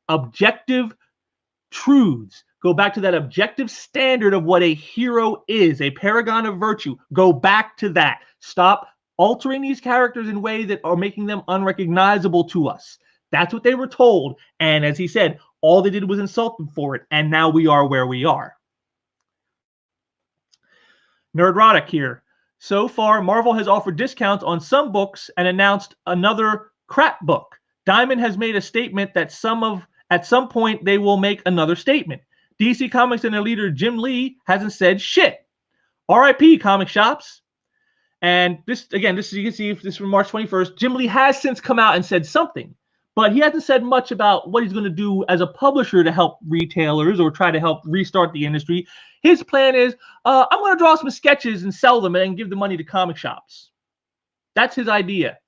objective truths. Go back to that objective standard of what a hero is, a paragon of virtue. Go back to that. Stop altering these characters in ways that are making them unrecognizable to us. That's what they were told. And as he said, all they did was insult them for it. And now we are where we are. Nerd Roddick here. So far, Marvel has offered discounts on some books and announced another crap book. Diamond has made a statement that at some point they will make another statement. DC Comics and their leader Jim Lee hasn't said shit. RIP comic shops. And this, again, you can see this from March 21st. Jim Lee has since come out and said something, But he hasn't said much about what he's going to do as a publisher to help retailers or try to help restart the industry. His plan is, I'm going to draw some sketches and sell them and give the money to comic shops. That's his idea.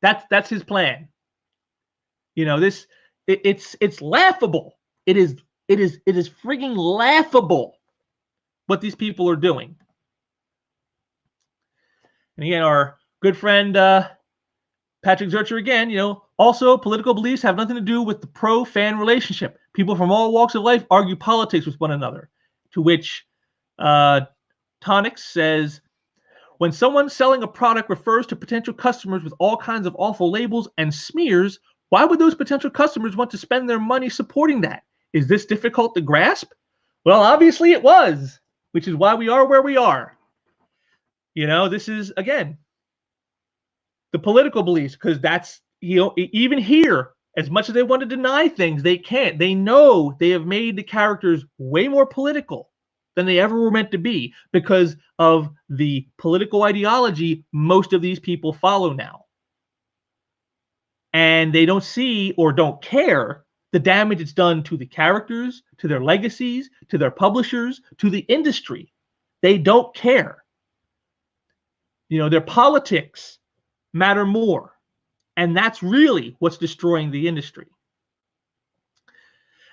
That's his plan. It's laughable. It is frigging laughable what these people are doing. And again, our good friend Patrick Zurcher again, also political beliefs have nothing to do with the pro-fan relationship. People from all walks of life argue politics with one another. To which Tonix says, when someone selling a product refers to potential customers with all kinds of awful labels and smears, why would those potential customers want to spend their money supporting that? Is this difficult to grasp? Well, obviously it was, which is why we are where we are. This is, again, the political beliefs, because that's, even here, as much as they want to deny things, they can't. They know they have made the characters way more political than they ever were meant to be because of the political ideology most of these people follow now. And they don't see or don't care the damage it's done to the characters, to their legacies, to their publishers, to the industry. They don't care. Their politics matter more. And that's really what's destroying the industry.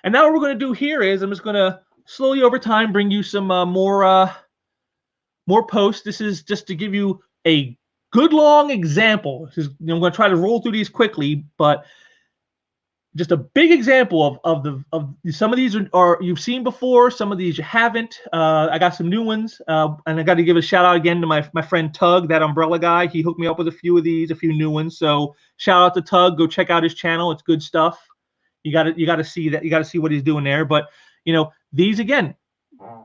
And now what we're going to do here is I'm just going to slowly over time bring you some more posts. This is just to give you a good long example. I'm going to try to roll through these quickly, but just a big example of some of these are you've seen before, some of these you haven't. I got some new ones, and I got to give a shout out again to my friend Tug, that umbrella guy. He hooked me up with a few new ones. So shout out to Tug. Go check out his channel. It's good stuff. You got to see that. You got to see what he's doing there. But these again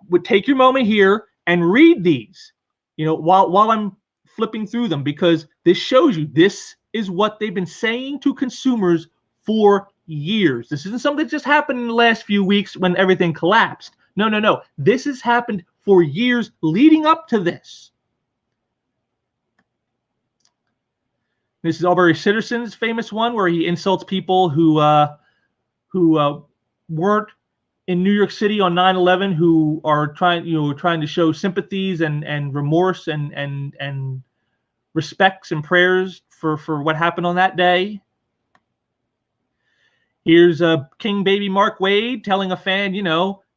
would take your moment here and read these. While I'm flipping through them, because this shows you this is what they've been saying to consumers for years. This isn't something that just happened in the last few weeks when everything collapsed. No. This has happened for years leading up to this. This is Aubrey Sitterson's famous one where he insults people who weren't in New York City on 9/11, who are trying to show sympathies and remorse and respects and prayers for what happened on that day. Here's King Baby Mark Wade telling a fan,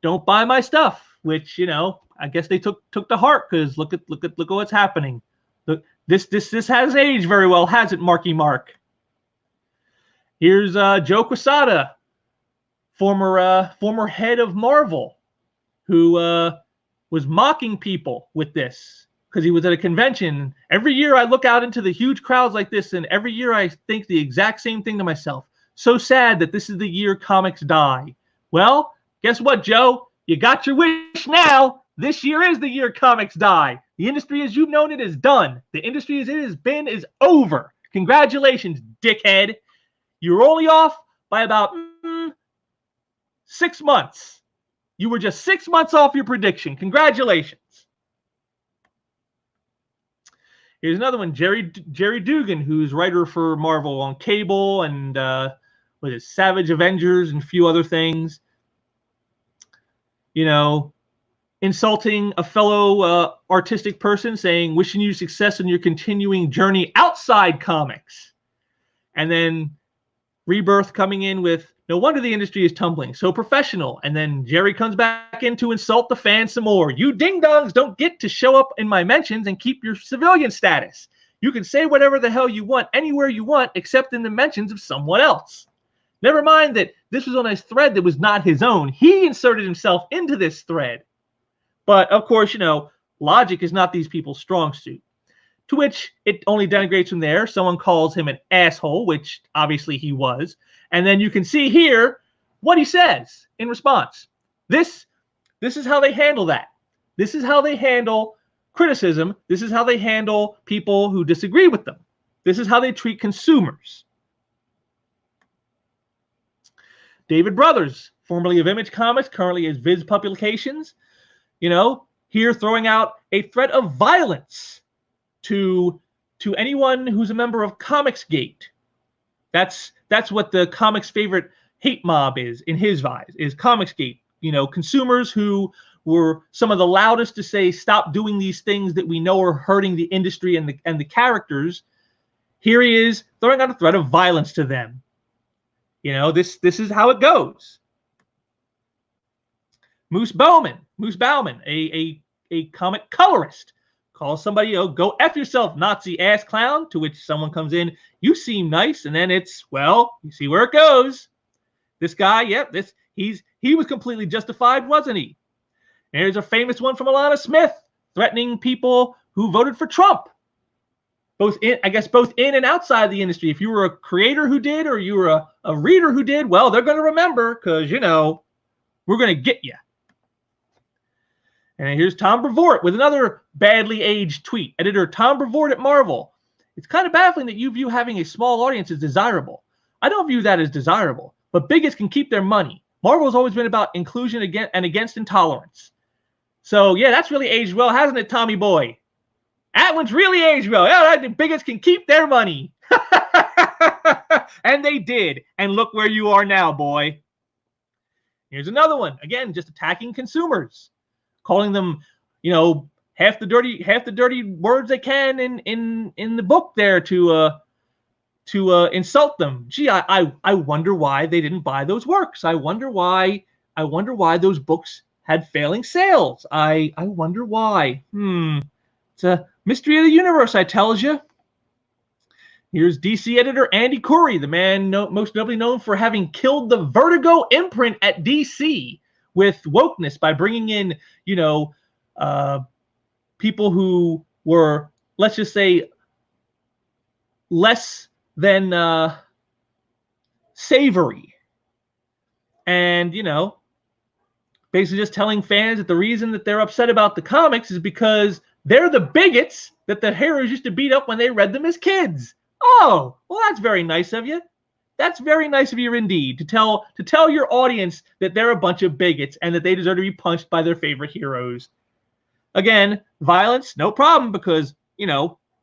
don't buy my stuff, which I guess they took to heart, because look at what's happening. Look, this has aged very well, hasn't Marky Mark? Here's Joe Quesada, former head of Marvel, who was mocking people with this because he was at a convention. Every year I look out into the huge crowds like this, and every year I think the exact same thing to myself. So sad that this is the year comics die. Well, guess what, Joe? You got your wish now. This year is the year comics die. The industry as you've known it is done. The industry as it has been is over. Congratulations, dickhead. You're only off by about 6 months. You were just 6 months off your prediction. Congratulations. Here's another one, Jerry Dugan, who's writer for Marvel on Cable and Savage Avengers and a few other things. Insulting a fellow artistic person, saying, wishing you success in your continuing journey outside comics. And then Rebirth coming in with, no wonder the industry is tumbling, so professional. And then Jerry comes back in to insult the fans some more. You ding-dongs don't get to show up in my mentions and keep your civilian status. You can say whatever the hell you want, anywhere you want, except in the mentions of someone else. Never mind that this was on a thread that was not his own. He inserted himself into this thread. But, of course, logic is not these people's strong suit. To which it only denigrates from there. Someone calls him an asshole, which obviously he was. And then you can see here what he says in response. This is how they handle that. This is how they handle criticism. This is how they handle people who disagree with them. This is how they treat consumers. David Brothers, formerly of Image Comics, currently is Viz Publications, here throwing out a threat of violence to anyone who's a member of Comicsgate. That's what the comics' favorite hate mob is in his eyes, is Comicsgate. Consumers who were some of the loudest to say stop doing these things that we know are hurting the industry and the characters. Here he is throwing out a threat of violence to them. This is how it goes. Moose Bauman, a comic colorist, calls somebody, go F yourself, Nazi ass clown, to which someone comes in, you seem nice, and then it's, well, you see where it goes. This guy, he was completely justified, wasn't he? There's a famous one from Alana Smith, threatening people who voted for Trump. Both in and outside the industry. If you were a creator who did, or you were a reader who did, well, they're going to remember, because, we're going to get you. And here's Tom Brevoort with another badly aged tweet. Editor Tom Brevoort at Marvel. It's kind of baffling that you view having a small audience as desirable. I don't view that as desirable, but bigots can keep their money. Marvel has always been about inclusion against intolerance. So, yeah, that's really aged well, hasn't it, Tommy boy? That one's really aged well. Yeah, the bigots can keep their money. And they did. And look where you are now, boy. Here's another one. Again, just attacking consumers. Calling them, half the dirty words they can in the book there to insult them. Gee, I wonder why they didn't buy those works. I wonder why those books had failing sales. I wonder why. It's a mystery of the universe, I tells you. Here's DC editor Andy Corey, the man most notably known for having killed the Vertigo imprint at DC with wokeness by bringing in, people who were, let's just say, less than savory. And, basically just telling fans that the reason that they're upset about the comics is because they're the bigots that the heroes used to beat up when they read them as kids. Oh, well, that's very nice of you. That's very nice of you indeed, to tell your audience that they're a bunch of bigots and that they deserve to be punched by their favorite heroes. Again, violence, no problem, because,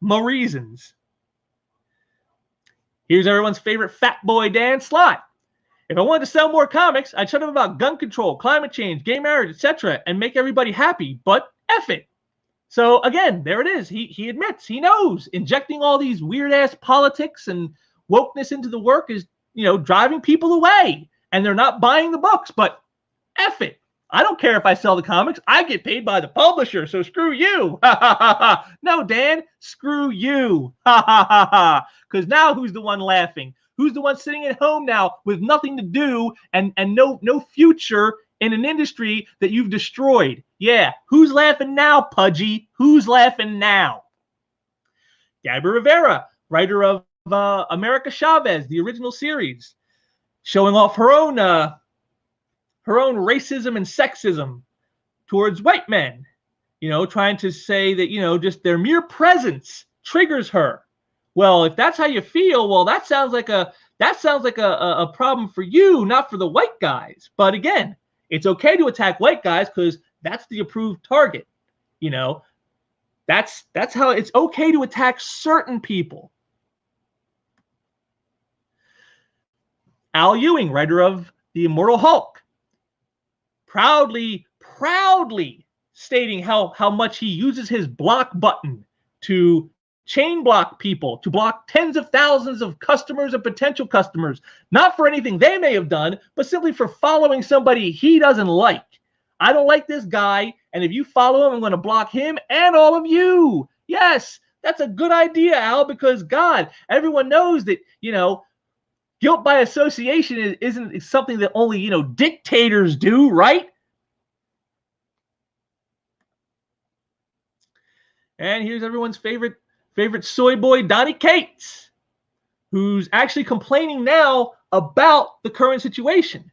more reasons. Here's everyone's favorite fat boy, Dan Slott. If I wanted to sell more comics, I'd shut up about gun control, climate change, gay marriage, etc., and make everybody happy, but F it. So again, there it is. He admits, he knows injecting all these weird-ass politics and wokeness into the work is, driving people away, and they're not buying the books, but F it. I don't care if I sell the comics. I get paid by the publisher, so screw you. No, Dan, screw you. Because now who's the one laughing? Who's the one sitting at home now with nothing to do and no future in an industry that you've destroyed? Yeah, who's laughing now, Pudgy? Who's laughing now? Gabby Rivera, writer of America Chavez, the original series, showing off her own racism and sexism towards white men. Trying to say that, just their mere presence triggers her. Well, if that's how you feel, well, that sounds like a problem for you, not for the white guys. But again, it's okay to attack white guys because that's the approved target. That's how it's okay to attack certain people. Al Ewing, writer of The Immortal Hulk, proudly stating how much he uses his block button to chain block people, to block tens of thousands of customers and potential customers, not for anything they may have done, but simply for following somebody he doesn't like. I don't like this guy, and if you follow him, I'm going to block him and all of you. Yes, that's a good idea, Al, because God, everyone knows that, guilt by association isn't something that only, dictators do, right? And here's everyone's favorite soy boy, Donnie Cates, who's actually complaining now about the current situation.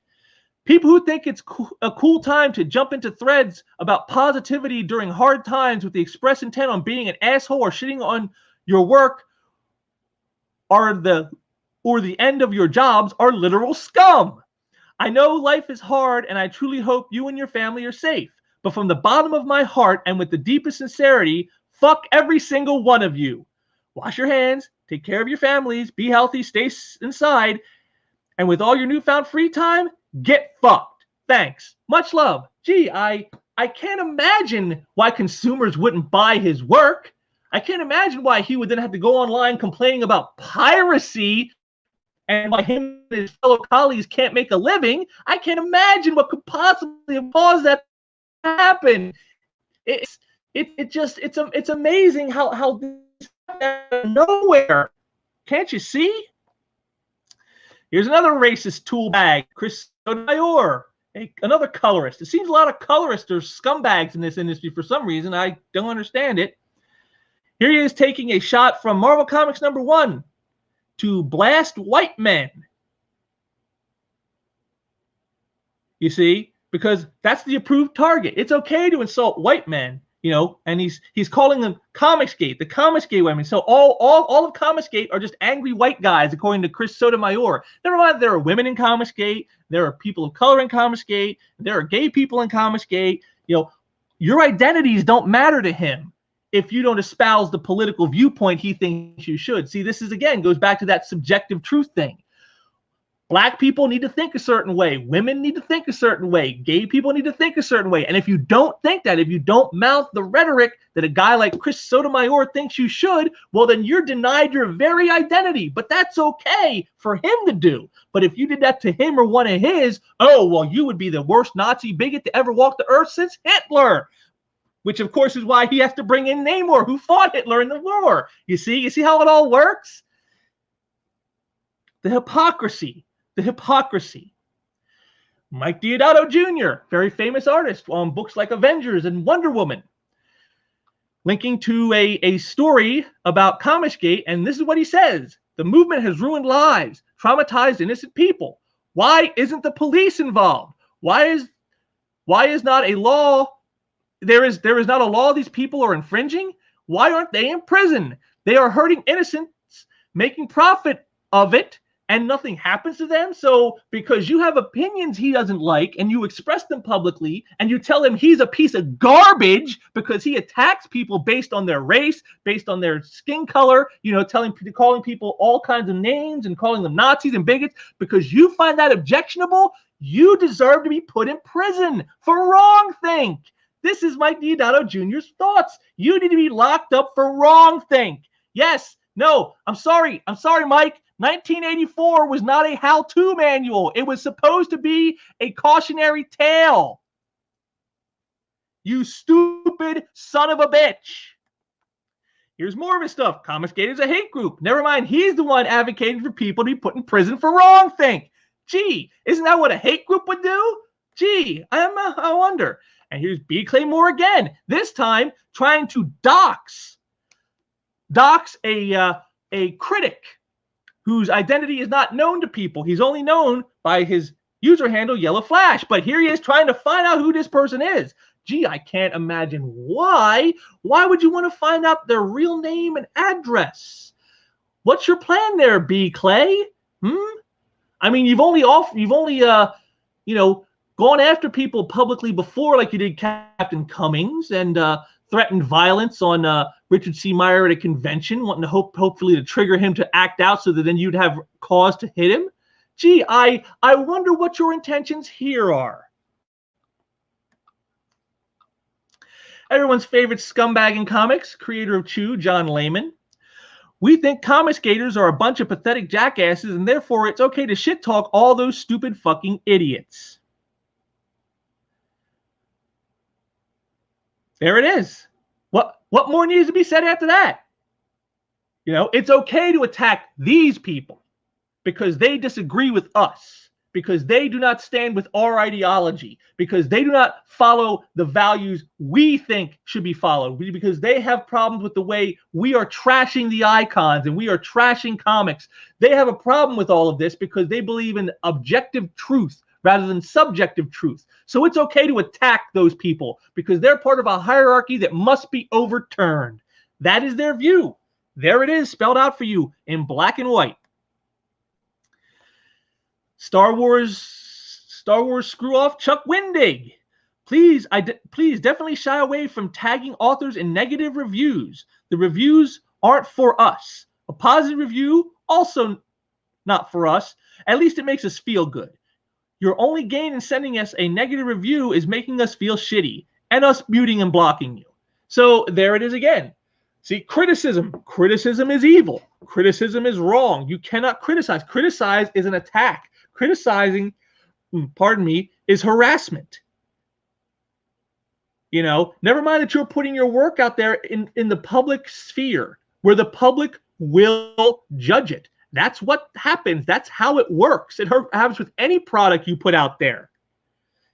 People who think it's a cool time to jump into threads about positivity during hard times with the express intent on being an asshole or shitting on your work or the end of your jobs are literal scum. I know life is hard, and I truly hope you and your family are safe. But from the bottom of my heart and with the deepest sincerity, fuck every single one of you. Wash your hands, take care of your families, be healthy, stay inside, and with all your newfound free time, get fucked. Thanks. Much love. Gee, I can't imagine why consumers wouldn't buy his work. I can't imagine why he would then have to go online complaining about piracy and why him and his fellow colleagues can't make a living. I can't imagine what could possibly have caused that to happen. It's amazing how this out of nowhere. Can't you see? Here's another racist tool bag, Quesada, another colorist. It seems a lot of colorists are scumbags in this industry for some reason. I don't understand it. Here he is taking a shot from Marvel Comics #1 to blast white men. You see, because that's the approved target. It's okay to insult white men, you know, and he's calling them Comicsgate, the Comicsgate women. So all of Comicsgate are just angry white guys, according to Chris Sotomayor. Never mind, there are women in Comicsgate, there are people of color in Comicsgate, there are gay people in Comicsgate. You know, your identities don't matter to him if you don't espouse the political viewpoint he thinks you should. See, this is, again, goes back to that subjective truth thing. Black people need to think a certain way. Women need to think a certain way. Gay people need to think a certain way. And if you don't think that, if you don't mouth the rhetoric that a guy like Chris Sotomayor thinks you should, well, then you're denied your very identity. But that's okay for him to do. But if you did that to him or one of his, oh, well, you would be the worst Nazi bigot to ever walk the earth since Hitler. Which, of course, is why he has to bring in Namor, who fought Hitler in the war. You see how it all works? The hypocrisy. The hypocrisy. Mike Deodato Jr., very famous artist on books like Avengers and Wonder Woman, linking to a story about Comicsgate, and this is what he says. The movement has ruined lives, traumatized innocent people. Why isn't the police involved? Why is not a law? There is not a law these people are infringing. Why aren't they in prison? They are hurting innocents, making profit of it, and nothing happens to them. So because you have opinions he doesn't like and you express them publicly and you tell him he's a piece of garbage because he attacks people based on their race, based on their skin color, you know, calling people all kinds of names and calling them Nazis and bigots, because you find that objectionable, you deserve to be put in prison for wrongthink. This is Mike Deodato Jr.'s thoughts. You need to be locked up for wrongthink. Yes, no, I'm sorry, Mike. 1984 was not a how-to manual. It was supposed to be a cautionary tale. You stupid son of a bitch. Here's more of his stuff. Comicsgate is a hate group. Never mind, he's the one advocating for people to be put in prison for wrongthink. Gee, isn't that what a hate group would do? Gee, I wonder. And here's B. Claymore again. This time trying to dox a critic whose identity is not known to people. He's only known by his user handle, Yellow Flash. But here he is trying to find out who this person is. Gee, I can't imagine why. Why would you want to find out their real name and address? What's your plan there, B. Clay? I mean, you've only gone after people publicly before, like you did Captain Cummings, and threatened violence on Richard C. Meyer at a convention, wanting to hopefully to trigger him to act out so that then you'd have cause to hit him. Gee, I wonder what your intentions here are. Everyone's favorite scumbag in comics, creator of Chew, John Layman. We think Comicsgaters are a bunch of pathetic jackasses, and therefore it's okay to shit talk all those stupid fucking idiots. There it is. What more needs to be said after that? You know, it's okay to attack these people because they disagree with us, because they do not stand with our ideology, because they do not follow the values we think should be followed, because they have problems with the way we are trashing the icons and we are trashing comics. They have a problem with all of this because they believe in objective truth rather than subjective truth. So it's okay to attack those people because they're part of a hierarchy that must be overturned. That is their view. There it is, spelled out for you in black and white. Star Wars screw off Chuck Wendig. Please definitely shy away from tagging authors in negative reviews. The reviews aren't for us. A positive review, also not for us. At least it makes us feel good. Your only gain in sending us a negative review is making us feel shitty and us muting and blocking you. So there it is again. See, criticism. Criticism is evil. Criticism is wrong. You cannot criticize. Criticize is an attack. Criticizing, pardon me, is harassment. You know, never mind that you're putting your work out there in the public sphere where the public will judge it. That's what happens. That's how it works. It happens with any product you put out there.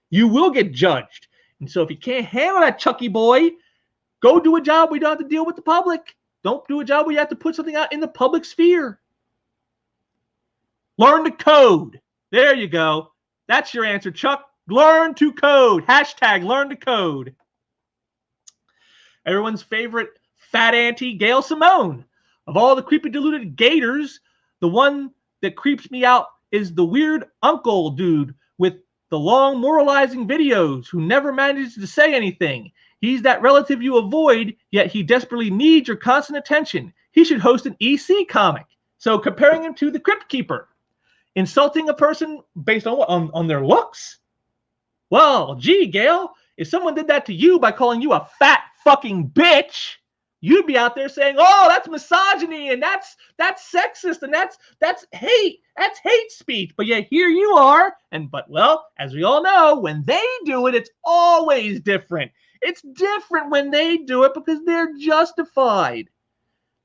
You will get judged. And so if you can't handle that, Chucky boy, go do a job where you don't have to deal with the public. Don't do a job where you have to put something out in the public sphere. Learn to code. There you go. That's your answer, Chuck. Learn to code. Hashtag learn to code. Everyone's favorite fat auntie, Gail Simone. Of all the creepy deluded gators, the one that creeps me out is the weird uncle dude with the long moralizing videos who never manages to say anything. He's that relative you avoid, yet he desperately needs your constant attention. He should host an EC comic. So comparing him to the Crypt Keeper. Insulting a person based on what? On their looks? Well, gee, Gail, if someone did that to you by calling you a fat fucking bitch, you'd be out there saying, oh, that's misogyny and that's sexist and that's hate. That's hate speech. But yet here you are. But well, as we all know, when they do it, it's always different. It's different when they do it because they're justified.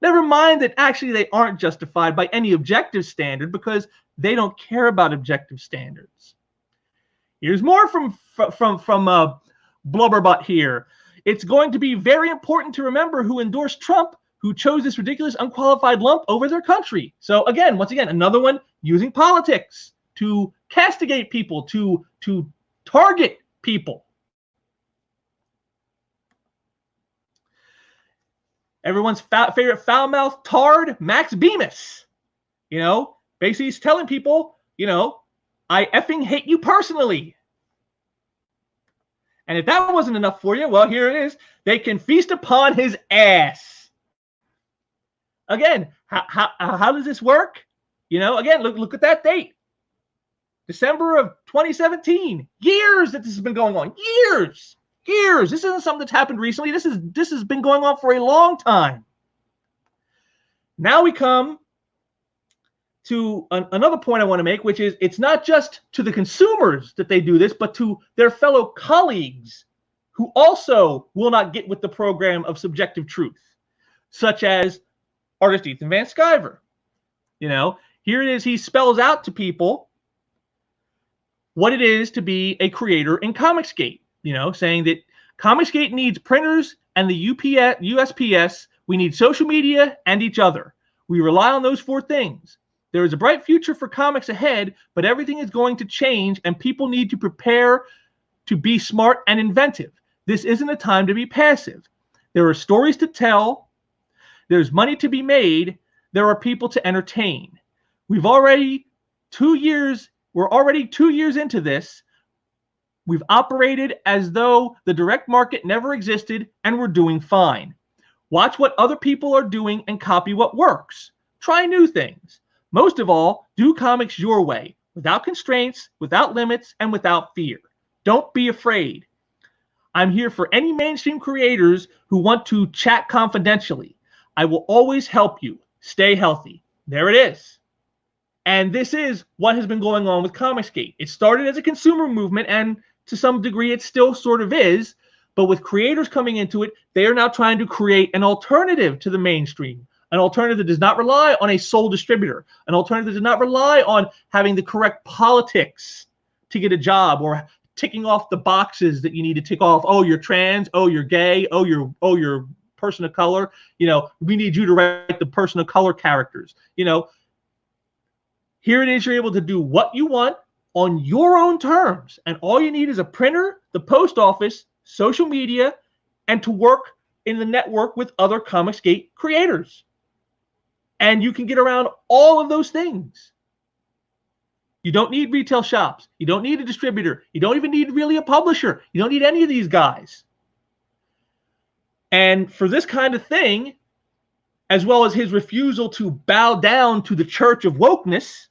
Never mind that actually they aren't justified by any objective standard because they don't care about objective standards. Here's more from Blubberbutt here. It's going to be very important to remember who endorsed Trump, who chose this ridiculous unqualified lump over their country. So again, once again, another one using politics to castigate people, to target people. Everyone's favorite foul-mouthed tard, Max Bemis. You know, basically he's telling people, you know, I effing hate you personally. And if that wasn't enough for you, well, here it is. They can feast upon his ass. Again, how does this work? You know, again, look at that date. December of 2017. Years that this has been going on. Years. Years. This isn't something that's happened recently. This has been going on for a long time. Now we come to another point I want to make, which is it's not just to the consumers that they do this, but to their fellow colleagues who also will not get with the program of subjective truth, such as artist Ethan Van Sciver. You know, here it is. He spells out to people what it is to be a creator in Comicsgate. You know, saying that Comicsgate needs printers and the USPS. We need social media and each other. We rely on those four things. There is a bright future for comics ahead, but everything is going to change and people need to prepare to be smart and inventive. This isn't a time to be passive. There are stories to tell. There's money to be made. There are people to entertain. We're already 2 years into this. We've operated as though the direct market never existed and we're doing fine. Watch what other people are doing and copy what works. Try new things. Most of all, do comics your way, without constraints, without limits, and without fear. Don't be afraid. I'm here for any mainstream creators who want to chat confidentially. I will always help you. Stay healthy. There it is. And this is what has been going on with Comicsgate. It started as a consumer movement, and to some degree it still sort of is. But with creators coming into it, they are now trying to create an alternative to the mainstream. An alternative that does not rely on a sole distributor. An alternative that does not rely on having the correct politics to get a job or ticking off the boxes that you need to tick off. Oh, you're trans. Oh, you're gay. Oh, you're person of color. You know, we need you to write the person of color characters. You know, here it is. You're able to do what you want on your own terms. And all you need is a printer, the post office, social media, and to work in the network with other Comicsgate creators. And you can get around all of those things. You don't need retail shops. You don't need a distributor. You don't even need really a publisher. You don't need any of these guys. And for this kind of thing, as well as his refusal to bow down to the church of wokeness,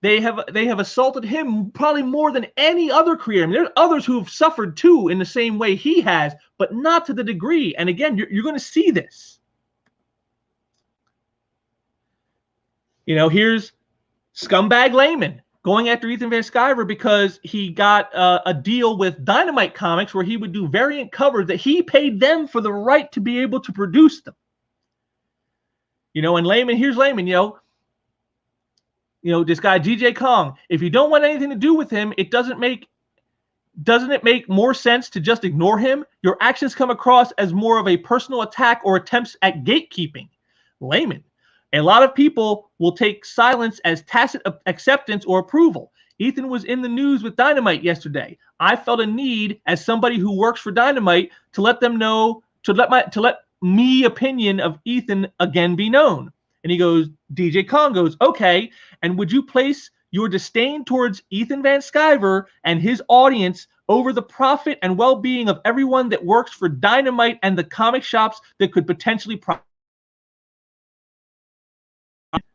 they have assaulted him probably more than any other creator. I mean, there's others who have suffered too in the same way he has, but not to the degree. And again, you're going to see this. You know, here's scumbag Layman going after Ethan Van Sciver because he got a deal with Dynamite Comics where he would do variant covers that he paid them for the right to be able to produce them. You know, and Layman, here's Layman, you know, this guy GJ Kong, if you don't want anything to do with him, doesn't it make more sense to just ignore him? Your actions come across as more of a personal attack or attempts at gatekeeping. Layman, a lot of people will take silence as tacit acceptance or approval. Ethan was in the news with Dynamite yesterday. I felt a need as somebody who works for Dynamite to let them know, to let me opinion of Ethan again be known. And he goes, DJ Kong goes, okay, and would you place your disdain towards Ethan Van Sciver and his audience over the profit and well-being of everyone that works for Dynamite and the comic shops that could potentially profit?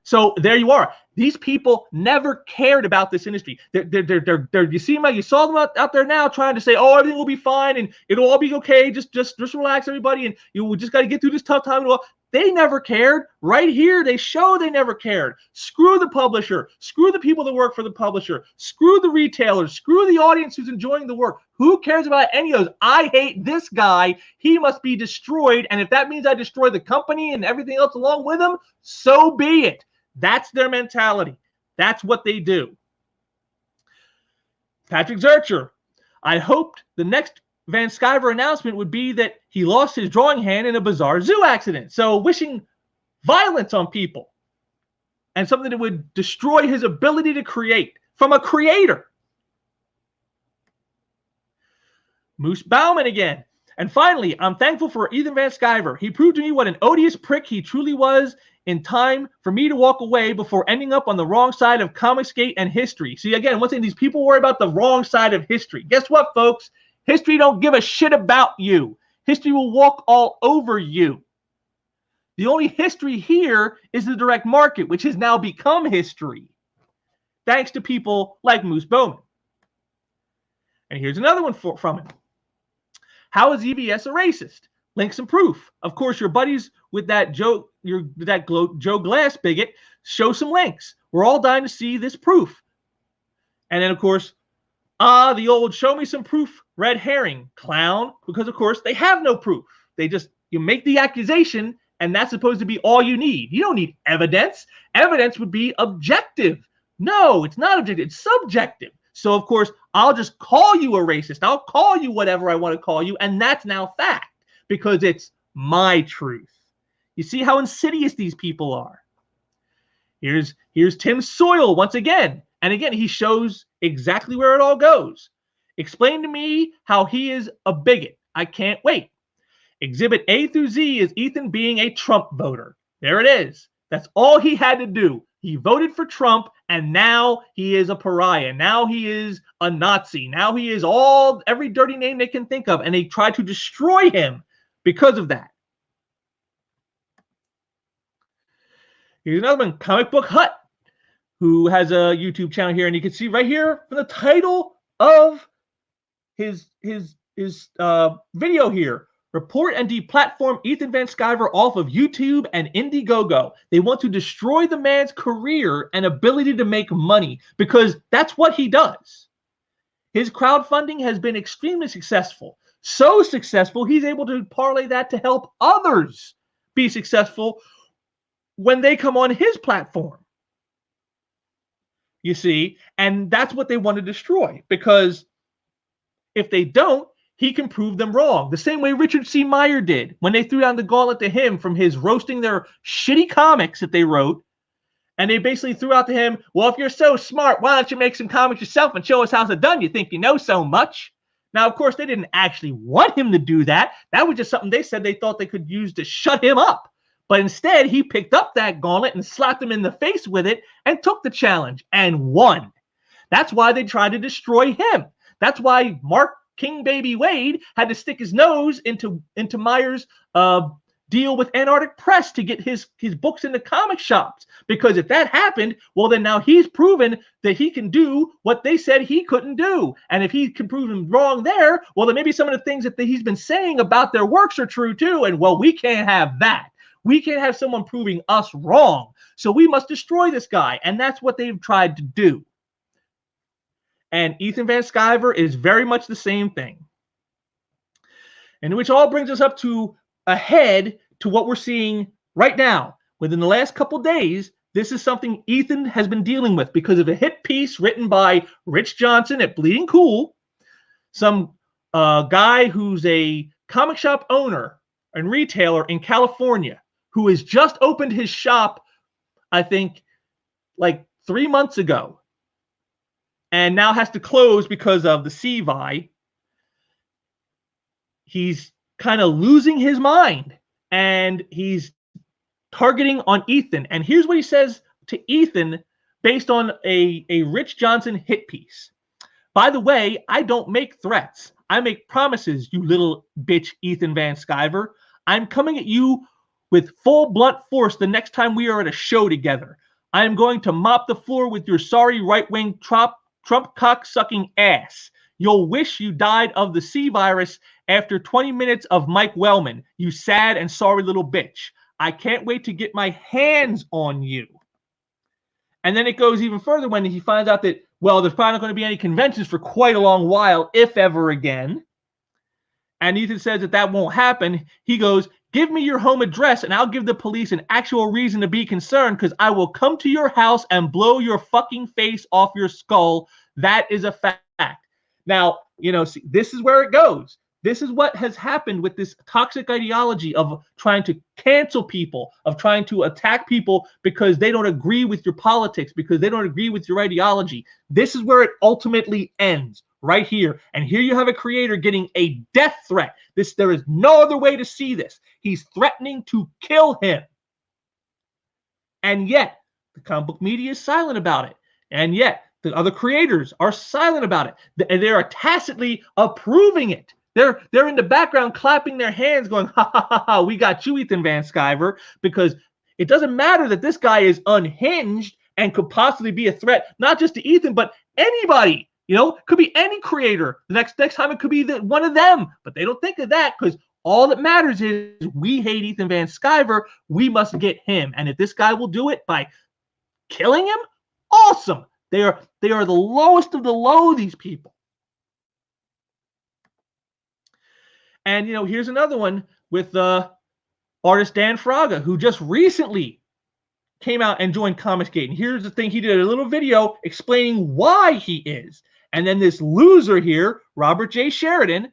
So there you are. These people never cared about this industry. They're you see them, you saw them out there now trying to say, oh, everything will be fine and it'll all be okay. Just relax, everybody, and we just got to get through this tough time. They never cared. Right here, they show they never cared. Screw the publisher. Screw the people that work for the publisher. Screw the retailers. Screw the audience who's enjoying the work. Who cares about any of those? I hate this guy. He must be destroyed. And if that means I destroy the company and everything else along with him, so be it. That's their mentality. That's what they do. Patrick Zurcher. I hoped the next Van Sciver announcement would be that he lost his drawing hand in a bizarre zoo accident. So wishing violence on people and something that would destroy his ability to create from a creator. Moose Bauman again. And finally, I'm thankful for Ethan Van Sciver. He proved to me what an odious prick he truly was in time for me to walk away before ending up on the wrong side of Comicsgate and history. See, again, once again, these people worry about the wrong side of history. Guess what, folks? History don't give a shit about you. History will walk all over you. The only history here is the direct market, which has now become history, thanks to people like Moose Bowman. And here's another one from him. How is EVS a racist? Links and proof. Of course, your buddies with that Joe Glass bigot, show some links. We're all dying to see this proof. And then, of course, the old show me some proof red herring clown, because, of course, they have no proof. You make the accusation, and that's supposed to be all you need. You don't need evidence. Evidence would be objective. No, it's not objective. It's subjective. So, of course, I'll just call you a racist. I'll call you whatever I want to call you, and that's now fact because it's my truth. You see how insidious these people are. Here's Tim Soyle once again. And again, he shows exactly where it all goes. Explain to me how he is a bigot. I can't wait. Exhibit A through Z is Ethan being a Trump voter. There it is. That's all he had to do. He voted for Trump, and now he is a pariah. Now he is a Nazi. Now he is every dirty name they can think of, and they try to destroy him because of that. Here's another one, Comic Book Hut, who has a YouTube channel here, and you can see right here from the title of his video here, report and deplatform Ethan Van Sciver off of YouTube and Indiegogo. They want to destroy the man's career and ability to make money because that's what he does. His crowdfunding has been extremely successful. So successful, he's able to parlay that to help others be successful when they come on his platform. You see, and that's what they want to destroy, because if they don't, he can prove them wrong. The same way Richard C. Meyer did when they threw down the gauntlet to him from his roasting their shitty comics that they wrote. And they basically threw out to him, well, if you're so smart, why don't you make some comics yourself and show us how it's done? You think you know so much. Now, of course, they didn't actually want him to do that. That was just something they said they thought they could use to shut him up. But instead, he picked up that gauntlet and slapped him in the face with it and took the challenge and won. That's why they tried to destroy him. That's why Mark King Baby Wade had to stick his nose into Meyer's deal with Antarctic Press to get his books into comic shops. Because if that happened, well, then now he's proven that he can do what they said he couldn't do. And if he can prove them wrong there, well, then maybe some of the things that he's been saying about their works are true too. And well, we can't have that. We can't have someone proving us wrong. So we must destroy this guy. And that's what they've tried to do. And Ethan Van Sciver is very much the same thing. And which all brings us up to ahead to what we're seeing right now. Within the last couple days, this is something Ethan has been dealing with because of a hit piece written by Rich Johnson at Bleeding Cool, some guy who's a comic shop owner and retailer in California who has just opened his shop, I think, like 3 months ago, and now has to close because of the CVI. He's kind of losing his mind, and he's targeting on Ethan. And here's what he says to Ethan based on a Rich Johnson hit piece. By the way, I don't make threats. I make promises, you little bitch, Ethan Van Sciver. I'm coming at you with full blunt force the next time we are at a show together. I am going to mop the floor with your sorry right-wing Trump cock-sucking ass. You'll wish you died of the C virus after 20 minutes of Mike Wellman, you sad and sorry little bitch. I can't wait to get my hands on you. And then it goes even further when he finds out that, well, there's probably not going to be any conventions for quite a long while, if ever again. And Ethan says that that won't happen. He goes, give me your home address and I'll give the police an actual reason to be concerned because I will come to your house and blow your fucking face off your skull. That is a fact. Now, see, this is where it goes. This is what has happened with this toxic ideology of trying to cancel people, of trying to attack people because they don't agree with your politics, because they don't agree with your ideology. This is where it ultimately ends, right here. And here you have a creator getting a death threat. There is no other way to see this. He's threatening to kill him. And yet, the comic book media is silent about it. And yet, the other creators are silent about it. And they are tacitly approving it. They're in the background clapping their hands going, ha, ha, ha, ha, we got you, Ethan Van Sciver, because it doesn't matter that this guy is unhinged and could possibly be a threat, not just to Ethan, but anybody. Could be any creator. The next time it could be one of them. But they don't think of that because all that matters is we hate Ethan Van Sciver. We must get him. And if this guy will do it by killing him, awesome. They are the lowest of the low, these people. And, here's another one with artist Dan Fraga, who just recently came out and joined Comicsgate. And here's the thing. He did a little video explaining why he is. And then this loser here, Robert J. Sheridan,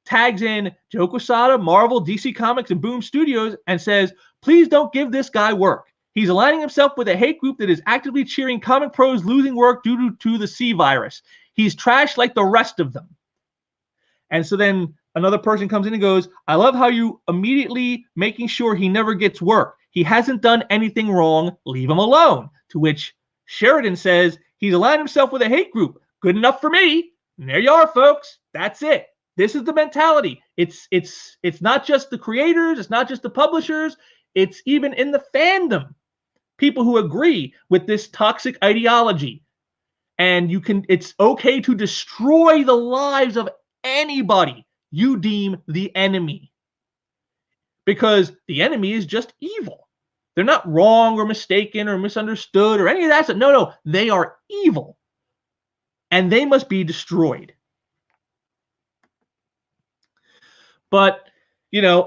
tags in Joe Quesada, Marvel, DC Comics, and Boom Studios and says, please don't give this guy work. He's aligning himself with a hate group that is actively cheering comic pros losing work due to the C virus. He's trash like the rest of them. And so then another person comes in and goes, I love how you immediately making sure he never gets work. He hasn't done anything wrong. Leave him alone. To which Sheridan says, he's aligned himself with a hate group. Good enough for me. And there you are, folks. That's it. This is the mentality. It's not just the creators. It's not just the publishers. It's even in the fandom. People who agree with this toxic ideology. And it's okay to destroy the lives of anybody you deem the enemy. Because the enemy is just evil. They're not wrong or mistaken or misunderstood or any of that stuff. No, they are evil. And they must be destroyed. But,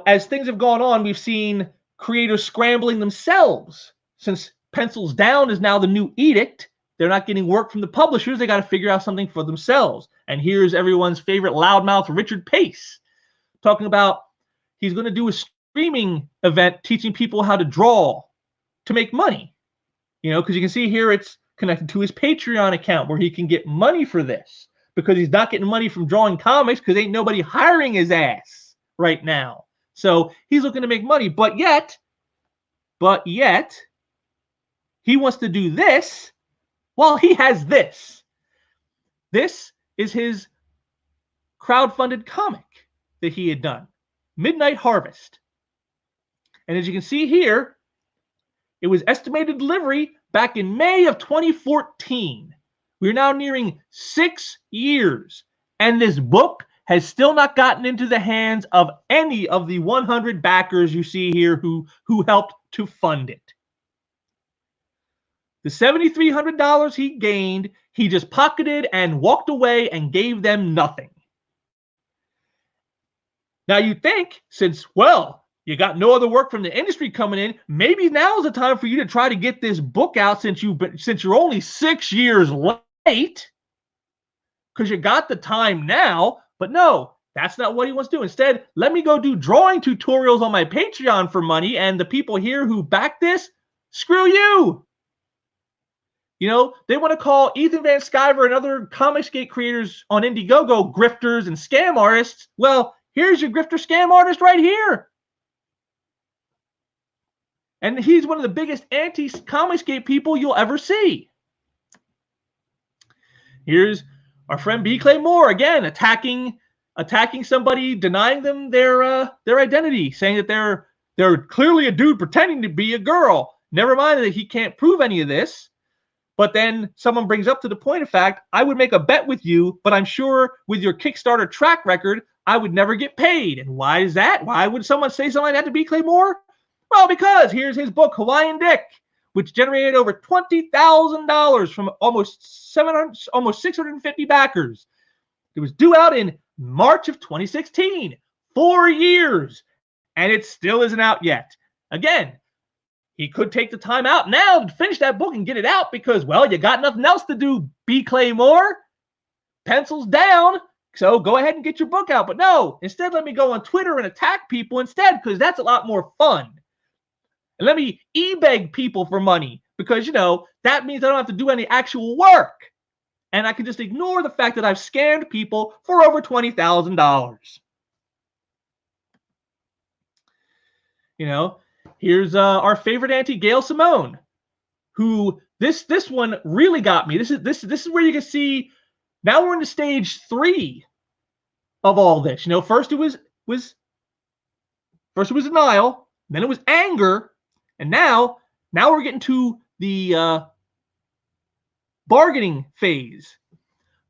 as things have gone on, we've seen creators scrambling themselves. Since pencils down is now the new edict, they're not getting work from the publishers. They got to figure out something for themselves. And here's everyone's favorite loudmouth, Richard Pace, talking about he's going to do a streaming event teaching people how to draw to make money. Because you can see here it's connected to his Patreon account where he can get money for this because he's not getting money from drawing comics because ain't nobody hiring his ass right now. So he's looking to make money. But yet, he wants to do this while he has this. This is his crowdfunded comic that he had done, Midnight Harvest. And as you can see here, it was estimated delivery back in May of 2014. We're now nearing 6 years, and this book has still not gotten into the hands of any of the 100 backers you see here who helped to fund it. The $7,300 he gained, he just pocketed and walked away and gave them nothing. Now you think, since, well, you got no other work from the industry coming in, maybe now is the time for you to try to get this book out since you're only 6 years late, because you got the time now. But no, that's not what he wants to do. Instead, let me go do drawing tutorials on my Patreon for money, and the people here who back this, screw you. You know, they want to call Ethan Van Sciver and other Comicsgate creators on Indiegogo grifters and scam artists. Well, here's your grifter scam artist right here. And he's one of the biggest anti-Comicsgate people you'll ever see. Here's our friend B. Clay Moore, again, attacking somebody, denying them their identity, saying that they're clearly a dude pretending to be a girl. Never mind that he can't prove any of this. But then someone brings up to the point of fact, I would make a bet with you, but I'm sure with your Kickstarter track record, I would never get paid. And why is that? Why would someone say something like that to B. Clay Moore? Well, because here's his book, Hawaiian Dick, which generated over $20,000 from almost 650 backers. It was due out in March of 2016, 4 years, and it still isn't out yet. Again, he could take the time out now to finish that book and get it out because, well, you got nothing else to do, B. Clay Moore. Pencils down, so go ahead and get your book out. But no, instead let me go on Twitter and attack people instead, because that's a lot more fun. And let me e-beg people for money because, you know, that means I don't have to do any actual work. And I can just ignore the fact that I've scammed people for over $20,000. You know, here's our favorite auntie, Gail Simone, who this one really got me. This is where you can see now we're in the stage 3 of all this. You know, first it was denial, then it was anger, and now we're getting to the bargaining phase.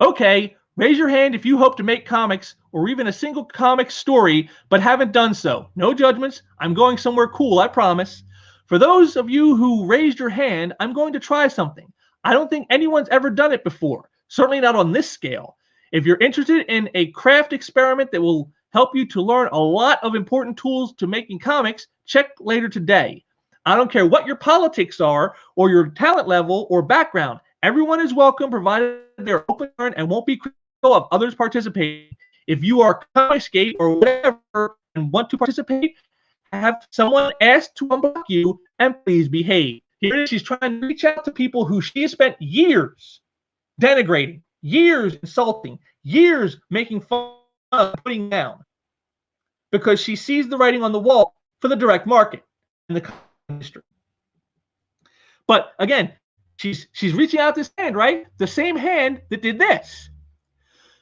Okay, raise your hand if you hope to make comics or even a single comic story, but haven't done so. No judgments. I'm going somewhere cool, I promise. For those of you who raised your hand, I'm going to try something. I don't think anyone's ever done it before, certainly not on this scale. If you're interested in a craft experiment that will help you to learn a lot of important tools to making comics, check later today. I don't care what your politics are or your talent level or background. Everyone is welcome, provided they're open and won't be critical of others participating. If you are Comicsgate or whatever and want to participate, have someone ask to unblock you and please behave. Here it is. She's trying to reach out to people who she has spent years denigrating, years insulting, years making fun of, putting down, because she sees the writing on the wall for the direct market in the industry. But again, she's reaching out this hand, right? The same hand that did this.